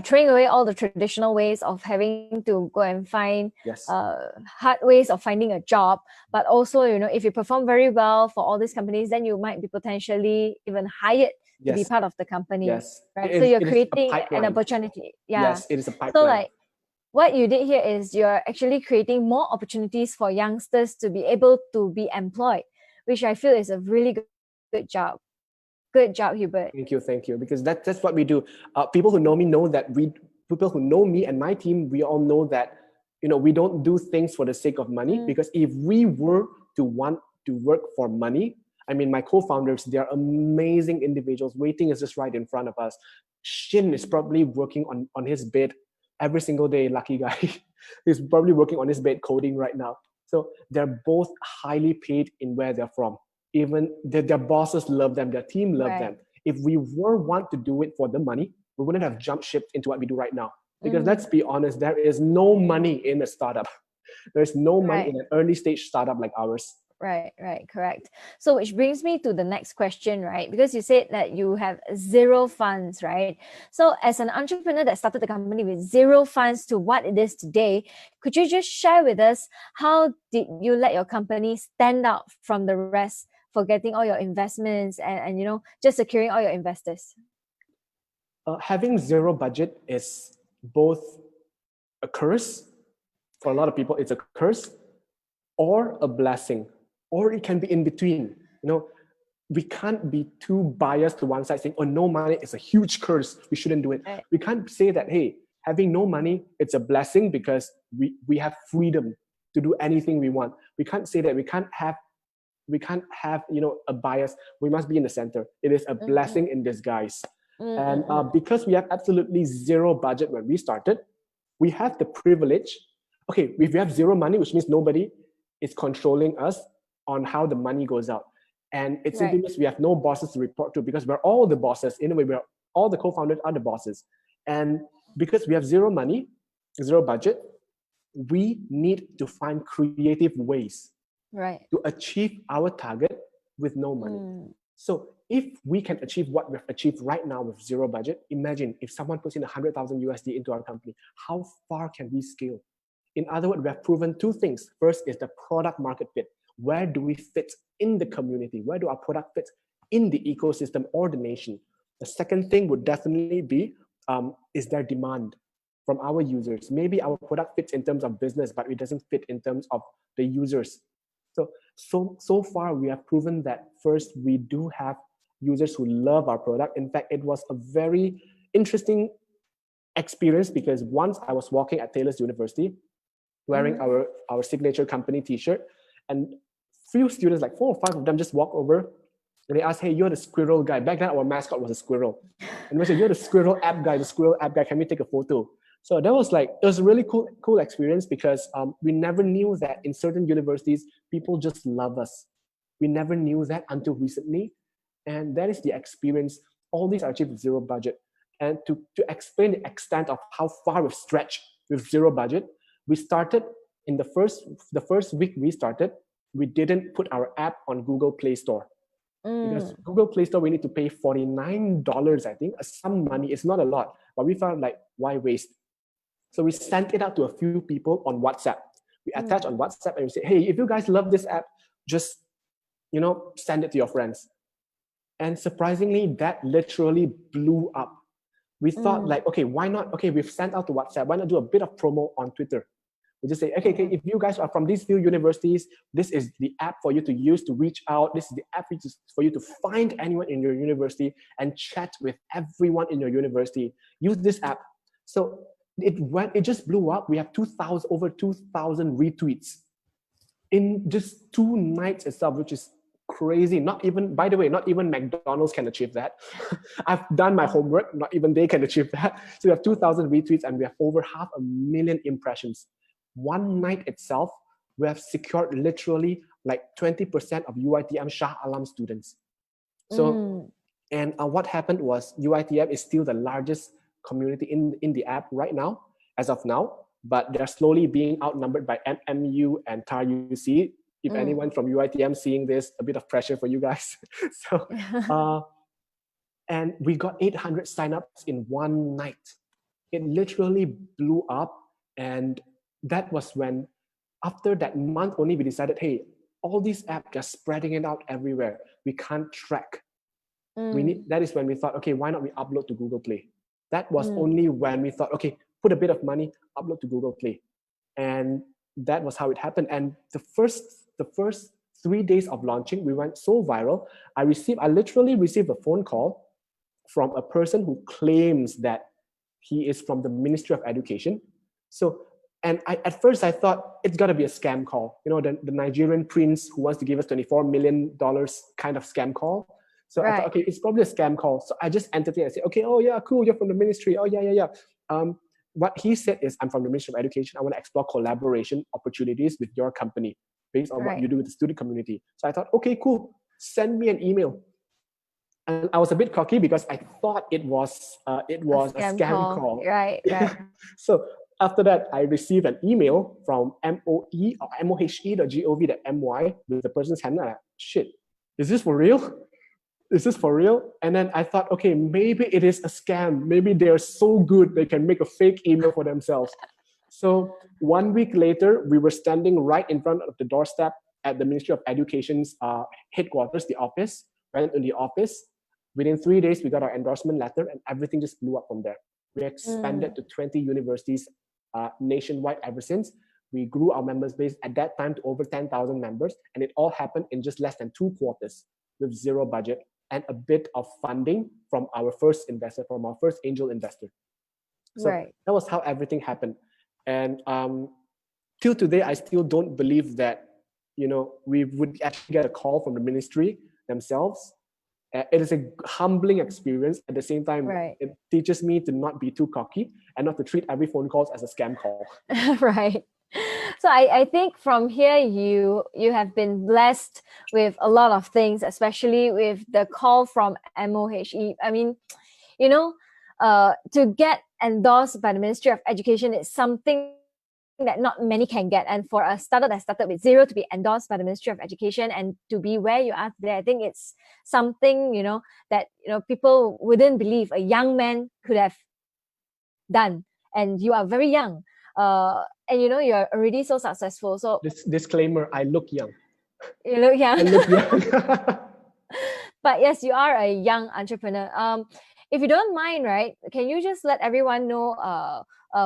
Speaker 1: throwing away all the traditional ways of having to go and find hard ways of finding a job. But also, if you perform very well for all these companies, then you might be potentially even hired to be part of the company. Right. So you're creating an opportunity.
Speaker 2: Yes, it is a pipeline.
Speaker 1: So like, what you did here is you're actually creating more opportunities for youngsters to be able to be employed, which I feel is a really good job. Good job, Hubert.
Speaker 2: Thank you. Because that's what we do. People who know me know that people who know me and my team, we all know that, we don't do things for the sake of money. Because if we were to want to work for money, I mean, my co-founders, they are amazing individuals. Waiting is just right in front of us. Shin is probably working on his bed every single day, lucky guy. He's probably working on his bed coding right now. So they're both highly paid in where they're from. Even their bosses love them, their team love them. If we want to do it for the money, we wouldn't have jumped ship into what we do right now. Because let's be honest, there is no money in a startup. There's no money in an early stage startup like ours.
Speaker 1: Right, correct. So which brings me to the next question, right? Because you said that you have zero funds, right? So as an entrepreneur that started the company with zero funds to what it is today, could you just share with us, how did you let your company stand out from the rest for getting all your investments and just securing all your investors?
Speaker 2: Having zero budget is both a curse. For a lot of people, it's a curse or a blessing. Or it can be in between. We can't be too biased to one side, saying, oh, no money is a huge curse, we shouldn't do it. We can't say that, hey, having no money, it's a blessing because we have freedom to do anything we want. We can't say that. We can't have a bias. We must be in the center. It is a blessing in disguise. And because we have absolutely zero budget when we started, we have the privilege. Okay, if we have zero money, which means nobody is controlling us on how the money goes out. And it simply means we have no bosses to report to because we're all the bosses. In a way, we're all the co-founders are the bosses. And because we have zero money, zero budget, we need to find creative ways to achieve our target with no money. So if we can achieve what we've achieved right now with zero budget, imagine if someone puts in 100,000 USD into our company, how far can we scale? In other words, we have proven two things. First is the product market fit. Where do we fit in the community? Where do our product fit in the ecosystem or the nation? The second thing would definitely be, is there demand from our users? Maybe our product fits in terms of business, but it doesn't fit in terms of the users. So far, we have proven that first, we do have users who love our product. In fact, it was a very interesting experience because once I was walking at Taylor's University, wearing our signature company t-shirt, and few students, like 4 or 5 of them, just walk over and they asked, hey, you're the squirrel guy. Back then, our mascot was a squirrel. And we said, you're the squirrel app guy, can we take a photo? So that was like, it was a really cool experience because we never knew that in certain universities, people just love us. We never knew that until recently. And that is the experience. All these are achieved with zero budget. And to explain the extent of how far we've stretched with zero budget, we started in the first week we started, we didn't put our app on Google Play Store. Because Google Play Store, we need to pay $49, I think, some money. It's not a lot, but we felt like, why waste? So we sent it out to a few people on WhatsApp. We attach on WhatsApp and we say, hey, if you guys love this app, just, send it to your friends. And surprisingly, that literally blew up. We thought like, okay, why not? Okay, we've sent out to WhatsApp. Why not do a bit of promo on Twitter? We just say, okay, if you guys are from these few universities, this is the app for you to use to reach out. This is the app for you to find anyone in your university and chat with everyone in your university. Use this app. So it just blew up. We have over 2,000 retweets in just 2 nights itself, which is crazy. By the way, not even McDonald's can achieve that. I've done my homework. Not even they can achieve that. So we have 2,000 retweets and we have over 500,000 impressions. One night itself, we have secured literally like 20% of UiTM Shah Alam students. So, and what happened was UiTM is still the largest community in the app right now, as of now, but they're slowly being outnumbered by MMU and TAR UC. If anyone from UiTM seeing this, a bit of pressure for you guys. And we got 800 signups in one night. It literally blew up. And that was when, after that month only, we decided, hey, all these apps, they're spreading it out everywhere. We can't track. That is when we thought, okay, why not we upload to Google Play? That was only when we thought, okay, put a bit of money, upload to Google Play. And that was how it happened. And the first 3 days of launching, we went so viral. I literally received a phone call from a person who claims that he is from the Ministry of Education. And at first I thought it's got to be a scam call. The Nigerian prince who wants to give us $24 million kind of scam call. So I thought, okay, it's probably a scam call. So I just entertained. I said, okay, oh yeah, cool, you're from the ministry. Oh yeah. What he said is, I'm from the Ministry of Education. I want to explore collaboration opportunities with your company based on what you do with the student community. So I thought, okay, cool, send me an email. And I was a bit cocky because I thought it was a scam call.
Speaker 1: Right.
Speaker 2: So after that, I received an email from MOE or mohe.gov.my with the person's handle. Shit, is this for real? And then I thought, okay, maybe it is a scam. Maybe they're so good they can make a fake email for themselves. So 1 week later, we were standing right in front of the doorstep at the Ministry of Education's headquarters, the office. Went to the office. Within 3 days, we got our endorsement letter and everything just blew up from there. We expanded to 20 universities nationwide ever since. We grew our members base at that time to over 10,000 members, and it all happened in just less than 2 quarters with zero budget and a bit of funding from our first investor, from our first angel investor. So that was how everything happened. And till today, I still don't believe that we would actually get a call from the ministry themselves It is a humbling experience. At the same time,
Speaker 1: Right.
Speaker 2: it teaches me to not be too cocky and not to treat every phone call as a scam call.
Speaker 1: Right. So I think from here you have been blessed with a lot of things, especially with the call from MOHE. I mean, you know, to get endorsed by the Ministry of Education is something that not many can get. And for a startup that started with zero to be endorsed by the Ministry of Education and to be where you are today, I think it's something, that, people wouldn't believe a young man could have done. And you are very young. And you're already so successful. So
Speaker 2: This disclaimer, I look young.
Speaker 1: you look young.
Speaker 2: I look young.
Speaker 1: But yes, you are a young entrepreneur. If you don't mind, right, can you just let everyone know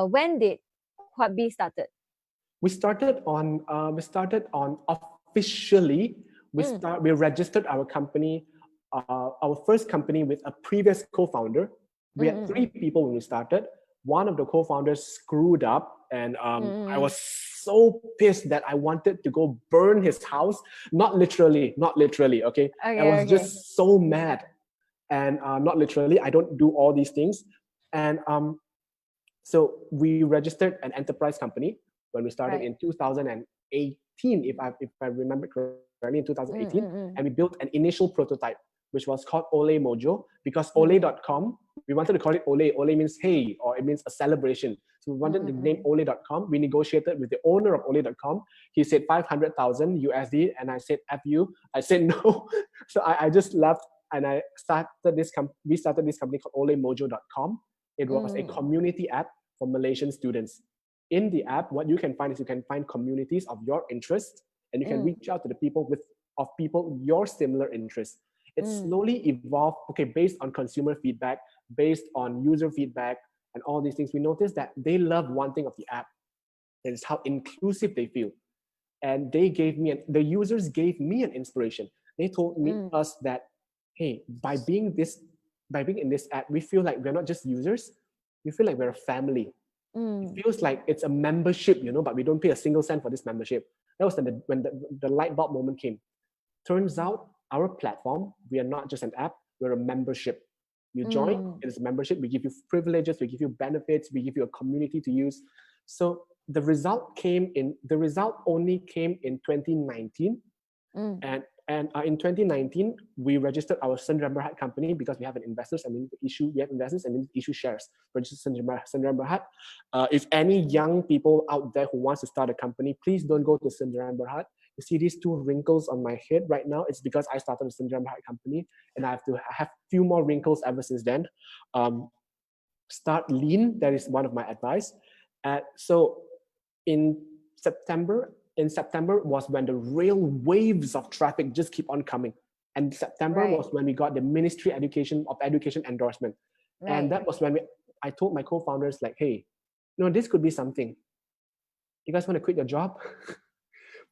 Speaker 1: when did Quad B started?
Speaker 2: We started on officially. We registered our company, our first company, with a previous co-founder. We had 3 people when we started. One of the co-founders screwed up, and I was so pissed that I wanted to go burn his house. Not literally, okay? I was just so mad, and not literally. I don't do all these things. And so we registered an enterprise company when we started in 2018, if I remember correctly, in 2018, and we built an initial prototype, which was called Ole Mojo, because Ole.com, we wanted to call it Ole. Ole means hey, or it means a celebration. So we wanted the name Ole.com. We negotiated with the owner of Ole.com. He said 500,000 USD, and I said F you. I said no. So I just left, and we started this company called OleMojo.com. It was a community app for Malaysian students. In the app, what you can find is you can find communities of your interest, and you can reach out to the people your similar interests. It slowly evolved, based on consumer feedback, based on user feedback, and all these things. We noticed that they love one thing of the app. That is how inclusive they feel. And the users gave me an inspiration. They told us that, hey, by being in this app, we feel like we're not just users, we feel like we're a family. It feels like it's a membership, but we don't pay a single cent for this membership. That was when the light bulb moment came. Turns out our platform, we are not just an app, we're a membership. You join, it is a membership. We give you privileges, we give you benefits, we give you a community to use. So the result only came in 2019. And in 2019, we registered our Sdn Bhd company because we have investors and we need to issue shares. Register Sdn Bhd. If any young people out there who wants to start a company, please don't go to Sdn Bhd. You see these 2 wrinkles on my head right now. It's because I started a Sdn Bhd company, and I have to have few more wrinkles ever since then. Start lean. That is one of my advice. So in September was when the real waves of traffic just keep on coming. And September was when we got the Ministry of Education endorsement. And that was when I told my co-founders, like, hey, this could be something. You guys want to quit your job?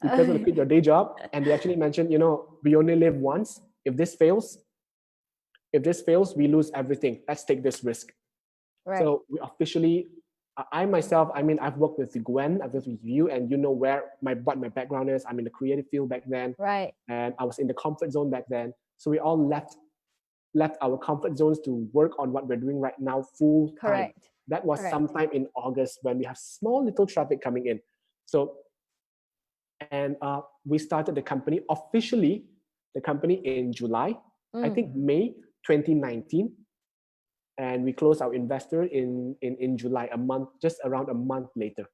Speaker 2: You guys want to quit your day job? And they actually mentioned, we only live once. If this fails, we lose everything. Let's take this risk. So we officially, I've worked with Gwen, I've worked with you, and you know what my background is. I'm in the creative field back then. And I was in the comfort zone back then. So we all left our comfort zones to work on what we're doing right now full time. That was sometime in August when we have small little traffic coming in. So, and we started the company officially, in July, I think May 2019. And we closed our investor in July, just around a month later.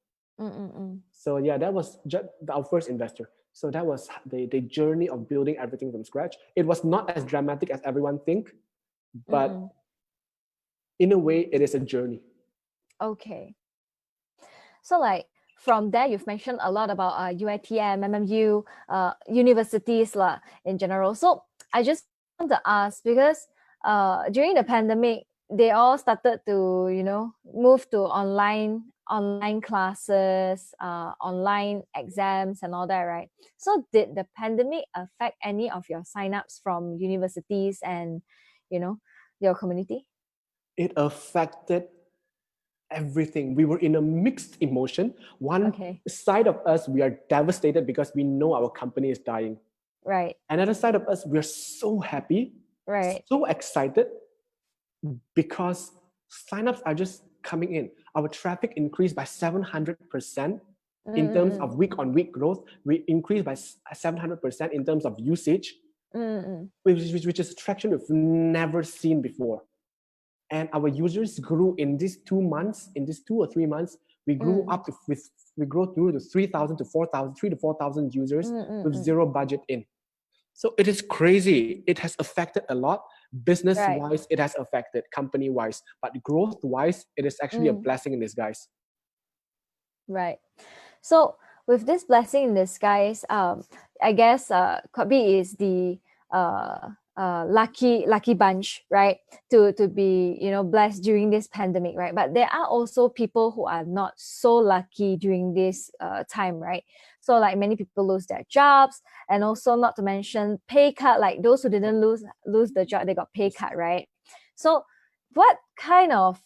Speaker 2: So yeah, that was just our first investor. So that was the journey of building everything from scratch. It was not as dramatic as everyone think, but in a way, it is a journey.
Speaker 1: Okay. So from there, you've mentioned a lot about UiTM, MMU, universities in general. So I just want to ask, because during the pandemic, they all started to, move to online classes, online exams and all that, right? So did the pandemic affect any of your signups from universities and, your community?
Speaker 2: It affected everything. We were in a mixed emotion. One side of us, we are devastated because we know our company is dying.
Speaker 1: Right.
Speaker 2: Another side of us, we're so happy
Speaker 1: Right.
Speaker 2: So excited because signups are just coming in. Our traffic increased by 700% in terms of week on week growth. We increased by 700% in terms of usage, which is a traction we've never seen before. And our users grew in these 2 months, in these 2 or 3 months, we grew up with we grew through the 3,000 to 4,000, 3 to 4,000 users with zero budget in. So it is crazy. It has affected a lot. Business
Speaker 1: Right.
Speaker 2: wise, it has affected company wise, but growth wise, it is actually a blessing in disguise.
Speaker 1: Right. So with this blessing in disguise, I guess Kwabi is the lucky bunch, right? To be blessed during this pandemic, right? But there are also people who are not so lucky during this time, right? So like many people lose their jobs, and also not to mention pay cut. Like those who didn't lose the job, they got pay cut, right? So what kind of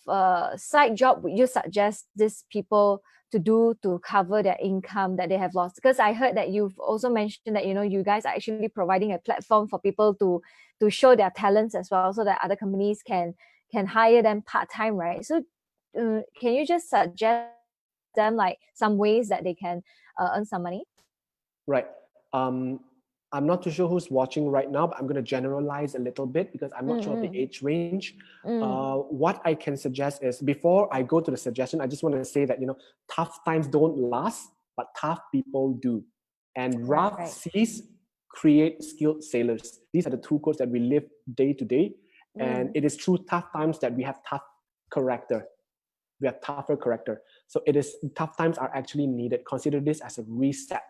Speaker 1: side job would you suggest these people to do to cover their income that they have lost? Because I heard that you've also mentioned that you guys are actually providing a platform for people to show their talents as well, so that other companies can hire them part-time, right? So can you just suggest them like some ways that they can earn some money?
Speaker 2: Right. I'm not too sure who's watching right now, but I'm going to generalize a little bit because I'm not sure of the age range. What I can suggest is, before I go to the suggestion, I just want to say that tough times don't last, but tough people do. And rough
Speaker 1: Right.
Speaker 2: seas create skilled sailors. These are the two quotes that we live day to day. And it is through tough times that we have tough character. We have tougher character. So tough times are actually needed. Consider this as a reset,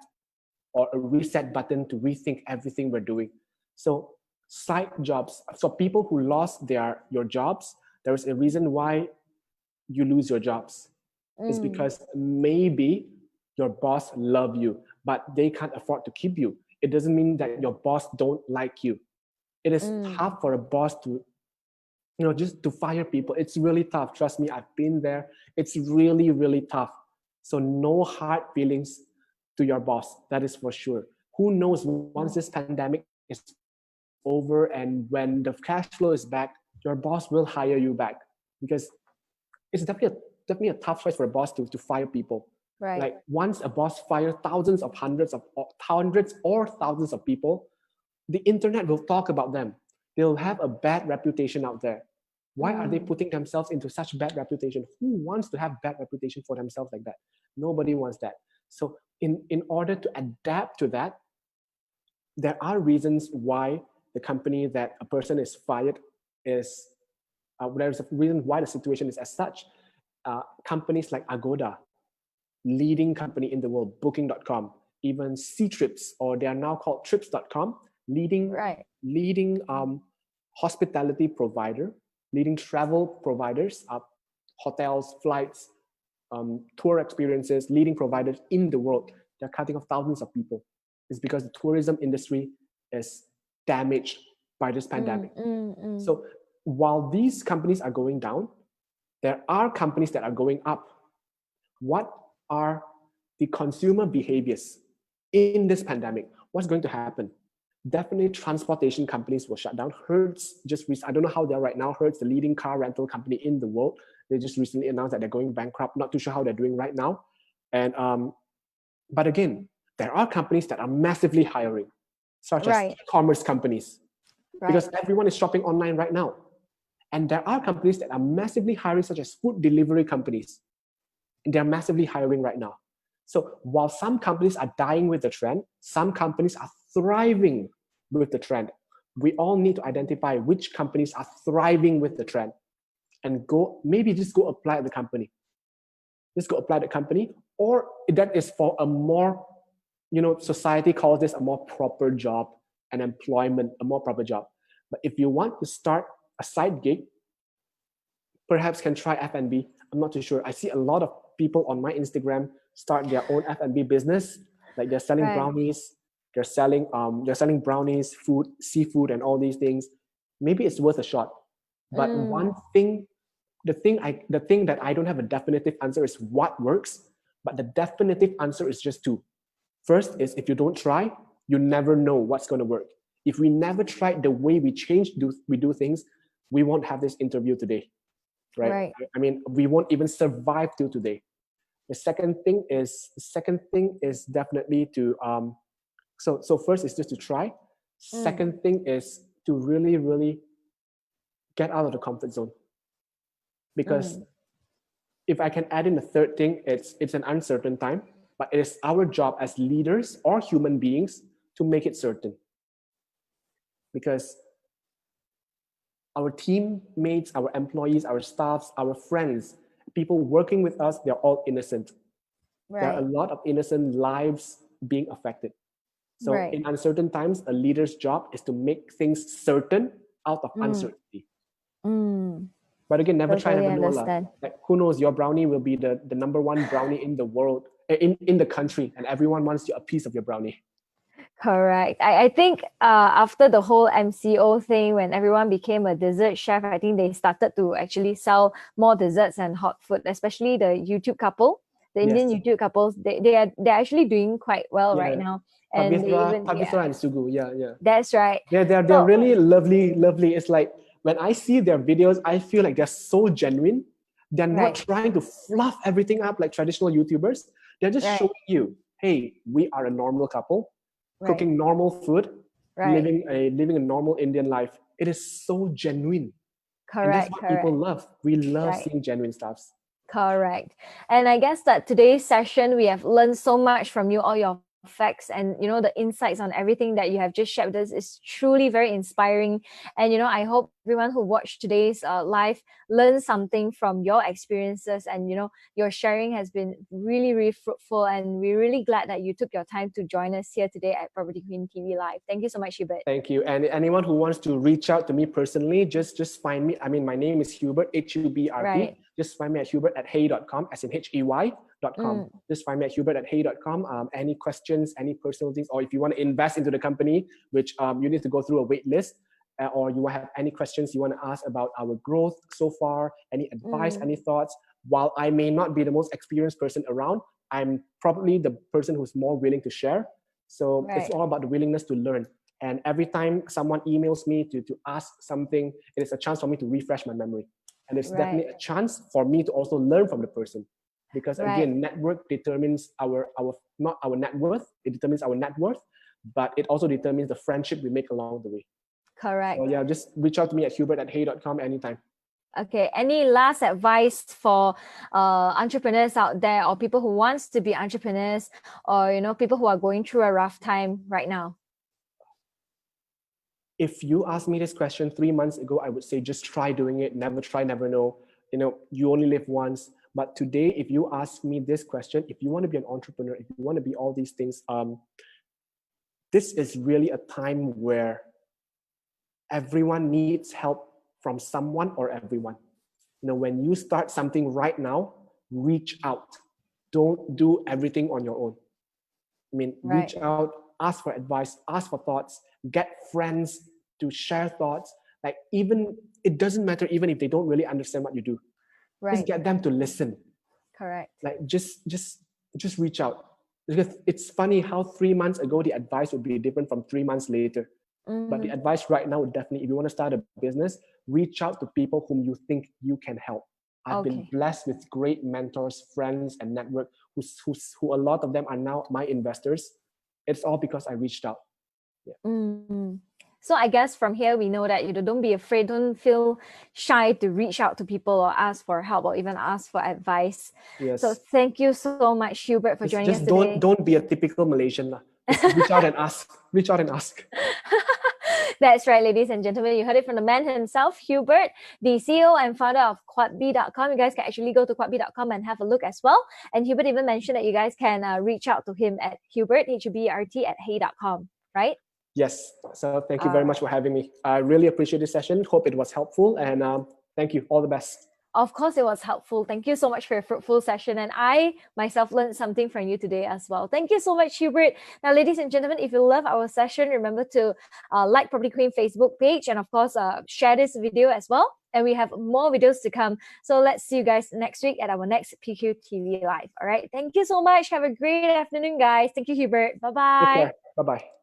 Speaker 2: or a reset button to rethink everything we're doing. So side jobs. So people who lost your jobs, there is a reason why you lose your jobs. It's because maybe your boss love you, but they can't afford to keep you. It doesn't mean that your boss don't like you. It is tough for a boss to just to fire people. It's really tough. Trust me, I've been there. It's really, really tough. So no hard feelings to your boss. That is for sure. Who knows, once this pandemic is over and when the cash flow is back, your boss will hire you back, because it's definitely a tough choice for a boss to fire people.
Speaker 1: Right.
Speaker 2: Like once a boss fires hundreds or thousands of people, the internet will talk about them. They'll have a bad reputation out there. Why are they putting themselves into such bad reputation? Who wants to have bad reputation for themselves like that? Nobody wants that. So in order to adapt to that, there are reasons why the company that a person is fired is, there's a reason why the situation is as such. Companies like Agoda, leading company in the world, Booking.com, even Ctrips, or they are now called Trips.com, leading hospitality provider, leading travel providers, hotels, flights, tour experiences, leading providers in the world. They're cutting off thousands of people. It's because the tourism industry is damaged by this pandemic. So while these companies are going down, there are companies that are going up. What are the consumer behaviors in this pandemic? What's going to happen? Definitely transportation companies will shut down. Hertz I don't know how they're right now. Hertz, the leading car rental company in the world, they just recently announced that they're going bankrupt. Not too sure how they're doing right now. And but again, there are companies that are massively hiring, such as e-commerce companies, because everyone is shopping online right now. And there are companies that are massively hiring, such as food delivery companies. And they're massively hiring right now. So while some companies are dying with the trend, some companies are thriving with the trend. We all need to identify which companies are thriving with the trend and just go apply at the company. Just go apply at the company, or that is for a more, society calls this a more proper job, an employment, a more proper job. But if you want to start a side gig, perhaps can try F&B. I'm not too sure. I see a lot of people on my Instagram start their own F&B business. Like they're selling brownies, they're selling brownies, food, seafood, and all these things. Maybe it's worth a shot. But the thing that I don't have a definitive answer is what works. But the definitive answer is just two. First is, if you don't try, you never know what's going to work. If we never tried the way we do things, we won't have this interview today, right? I mean, we won't even survive till today. The second thing is definitely to so first is just to try. Second thing is to really, really get out of the comfort zone. Because if I can add in a third thing, it's an uncertain time, but it is our job as leaders or human beings to make it certain. Because our teammates, our employees, our staffs, our friends, people working with us, they're all innocent. There are a lot of innocent lives being affected. So in uncertain times, a leader's job is to make things certain out of uncertainty. But again, never try, never know. Like, who knows, your brownie will be the number one brownie in the world, in the country, and everyone wants a piece of your brownie.
Speaker 1: Correct. I think after the whole MCO thing, when everyone became a dessert chef, I think they started to actually sell more desserts and hot food, especially the YouTube couple. The Indian YouTube couples, they're actually doing quite well right now. And
Speaker 2: Pavitra and Sugu, yeah.
Speaker 1: That's right.
Speaker 2: They're really lovely. It's like when I see their videos, I feel like they're so genuine. They're not trying to fluff everything up like traditional YouTubers. They're just showing you, hey, we are a normal couple, cooking normal food, living a normal Indian life. It is so genuine. And that's what people love. We love seeing genuine stuff.
Speaker 1: Correct. And I guess that today's session, we have learned so much from you, all your facts and the insights on everything that you have just shared with us is truly very inspiring. And I hope everyone who watched today's live learned something from your experiences, and your sharing has been really, really fruitful, and we're really glad that you took your time to join us here today at Property Queen TV Live. Thank you so much, Hubert.
Speaker 2: Thank you. And anyone who wants to reach out to me personally, just find me. I mean, my name is Hubert, HUBRT. Just find me at hubert@hey.com, as in HEY.com. Just find me at hubert@hey.com. Any questions, any personal things, or if you want to invest into the company, which you need to go through a wait list, or you have any questions you want to ask about our growth so far, any advice, any thoughts. While I may not be the most experienced person around, I'm probably the person who's more willing to share. So it's all about the willingness to learn. And every time someone emails me to ask something, it is a chance for me to refresh my memory. And it's definitely a chance for me to also learn from the person. Because again, network determines not our net worth, it determines our net worth, but it also determines the friendship we make along the way.
Speaker 1: Correct.
Speaker 2: So yeah, just reach out to me at hubert@hey.com anytime.
Speaker 1: Okay, any last advice for entrepreneurs out there, or people who wants to be entrepreneurs, or people who are going through a rough time right now?
Speaker 2: If you asked me this question 3 months ago, I would say just try doing it. Never try, never know. You only live once. But today, if you ask me this question, if you want to be an entrepreneur, if you want to be all these things, this is really a time where everyone needs help from someone or everyone. When you start something right now, reach out. Don't do everything on your own. Reach out, ask for advice, ask for thoughts, get friends to share thoughts. Like, even it doesn't matter even if they don't really understand what you do. Just get them to listen.
Speaker 1: Correct.
Speaker 2: Like, just reach out. Because it's funny how 3 months ago the advice would be different from 3 months later. But the advice right now would definitely, if you want to start a business, reach out to people whom you think you can help. I've been blessed with great mentors, friends, and network who a lot of them are now my investors. It's all because I reached out. Yeah.
Speaker 1: So I guess from here, we know that don't be afraid, don't feel shy to reach out to people or ask for help or even ask for advice.
Speaker 2: Yes.
Speaker 1: So thank you so much, Hubert, for joining us today.
Speaker 2: Don't be a typical Malaysian. Just reach out and ask. Reach out and ask.
Speaker 1: That's right, ladies and gentlemen. You heard it from the man himself, Hubert, the CEO and founder of QuadB.com. You guys can actually go to QuadB.com and have a look as well. And Hubert even mentioned that you guys can reach out to him at Hubert, HUBERT, at hey.com, right?
Speaker 2: Yes. So thank you very much for having me. I really appreciate this session. Hope it was helpful. And thank you. All the best.
Speaker 1: Of course, it was helpful. Thank you so much for a fruitful session. And I myself learned something from you today as well. Thank you so much, Hubert. Now, ladies and gentlemen, if you love our session, remember to like Property Queen Facebook page, and of course, share this video as well. And we have more videos to come. So let's see you guys next week at our next PQTV Live. All right. Thank you so much. Have a great afternoon, guys. Thank you, Hubert. Bye-bye.
Speaker 2: Take care. Bye-bye.